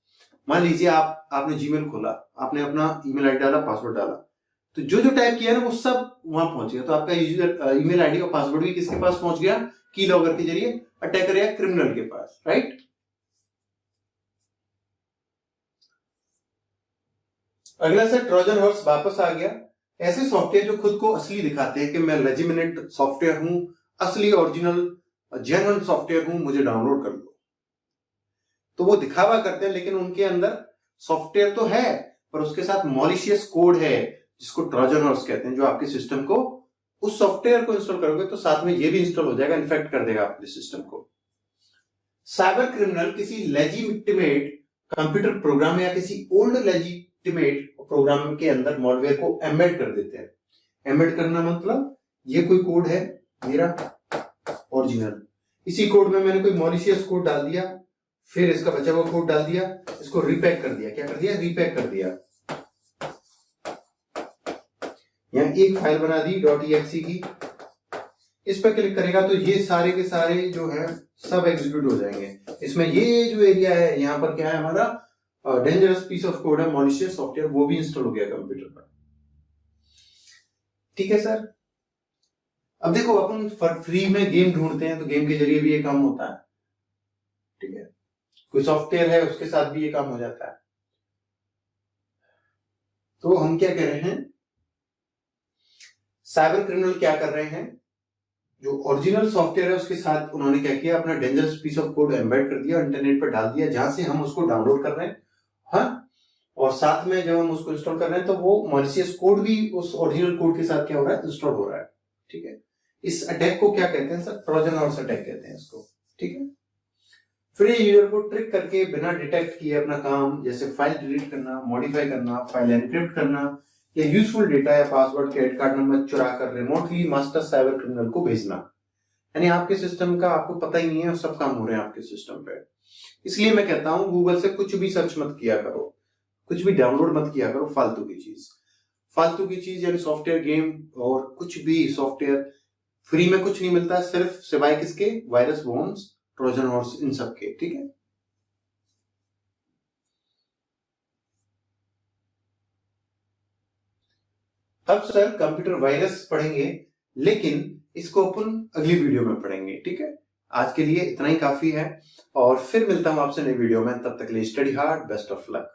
मान लीजिए आपने जीमेल खोला, आपने अपना ईमेल आईडी डाला, पासवर्ड डाला, तो जो जो टाइप किया ना वो सब वहां पहुंच गया। तो आपका यूजर ईमेल आईडी और पासवर्ड भी किसके पास पहुंच गया? कीलॉगर के जरिए अटैकर या क्रिमिनल के पास। राइट। अगला से ट्रोजन हॉर्स वापस आ गया। ऐसे सॉफ्टवेयर जो खुद को असली दिखाते हैं कि मैं लेजिमिनेट सॉफ्टवेयर हूं, असली ओरिजिनल जेन्युइन सॉफ्टवेयर हूं, मुझे डाउनलोड कर लो। तो वो दिखावा करते हैं, लेकिन उनके अंदर सॉफ्टवेयर तो है पर उसके साथ मॉलिशियस कोड है जिसको ट्रोजन हॉर्स कहते हैं, जो आपके सिस्टम को, उस सॉफ्टवेयर को इंस्टॉल करोगे तो साथ में ये भी इंस्टॉल हो जाएगा, इन्फेक्ट कर देगा आपके सिस्टम को। साइबर क्रिमिनल किसी लेजिटिमेट कंप्यूटर प्रोग्राम या किसी ओल्ड लेजिटिमेट प्रोग्राम के अंदर मॉलवेयर को एम्बेड कर देते हैं। एम्बेड करना मतलब ये कोई कोड है मेरा ओरिजिनल, इसी कोड में मैंने कोई मॉलिशियस कोड डाल दिया, फिर इसका बचा हुआ कोड डाल दिया, इसको रिपैक कर दिया। क्या कर दिया? रिपैक कर दिया। यहाँ एक फाइल बना दी .exe की, इस पर क्लिक करेगा तो ये सारे के सारे जो है सब एग्जीक्यूट हो जाएंगे। इसमें ये जो एरिया है यहाँ पर क्या है हमारा डेंजरस पीस ऑफ कोड है, मॉलिशियस सॉफ्टवेयर, वो भी इंस्टॉल हो गया कंप्यूटर पर। ठीक है सर। अब देखो अपन फ्री में गेम ढूंढते हैं तो गेम के जरिए भी ये काम होता है। ठीक है, कोई सॉफ्टवेयर है उसके साथ भी ये काम हो जाता है। तो हम क्या कह रहे हैं, साइबर क्रिमिनल क्या कर रहे हैं, जो ओरिजिनल सॉफ्टवेयर है उसके साथ उन्होंने क्या किया, अपना dangerous piece of code embed कर दिया, इंटरनेट पर डाल दिया, जहां से हम उसको डाउनलोड कर रहे हैं। हाँ, और साथ में जब हम उसको इंस्टॉल कर रहे हैं तो वो मॉलिशियस कोड भी उस ओरिजिनल कोड के साथ क्या हो रहा है, इंस्टॉल हो रहा है। ठीक है, इस अटैक को क्या कहते हैं सर? ट्रोजन हॉर्स अटैक कहते हैं इसको। ठीक है, फिर ये यूजर को ट्रिक करके बिना डिटेक्ट किए अपना काम, जैसे फाइल डिलीट करना, मॉडिफाई करना, फाइल एनक्रिप्ट करना, या यूजफुल डेटा या पासवर्ड, क्रेडिट कार्ड नंबर चुरा कर रिमोटली मास्टर साइबर क्रिमिनल को भेजना। यानी आपके सिस्टम का आपको पता ही नहीं है और सब काम हो रहे हैं आपके सिस्टम पे। इसलिए मैं कहता हूं गूगल से कुछ भी सर्च मत किया करो, कुछ भी डाउनलोड मत किया करो फालतू की चीज। फालतू की चीज यानी सॉफ्टवेयर, गेम और कुछ भी सॉफ्टवेयर फ्री में कुछ नहीं मिलता, सिर्फ सिवाय किसके? वायरस, वॉर्म्स, ट्रोजन हॉर्स, इन सब के। ठीक है, अब सर कंप्यूटर वायरस पढ़ेंगे, लेकिन इसको अपन अगली वीडियो में पढ़ेंगे। ठीक है, आज के लिए इतना ही काफी है और फिर मिलता हूं आपसे नई वीडियो में। तब तक के लिए study hard, best of luck.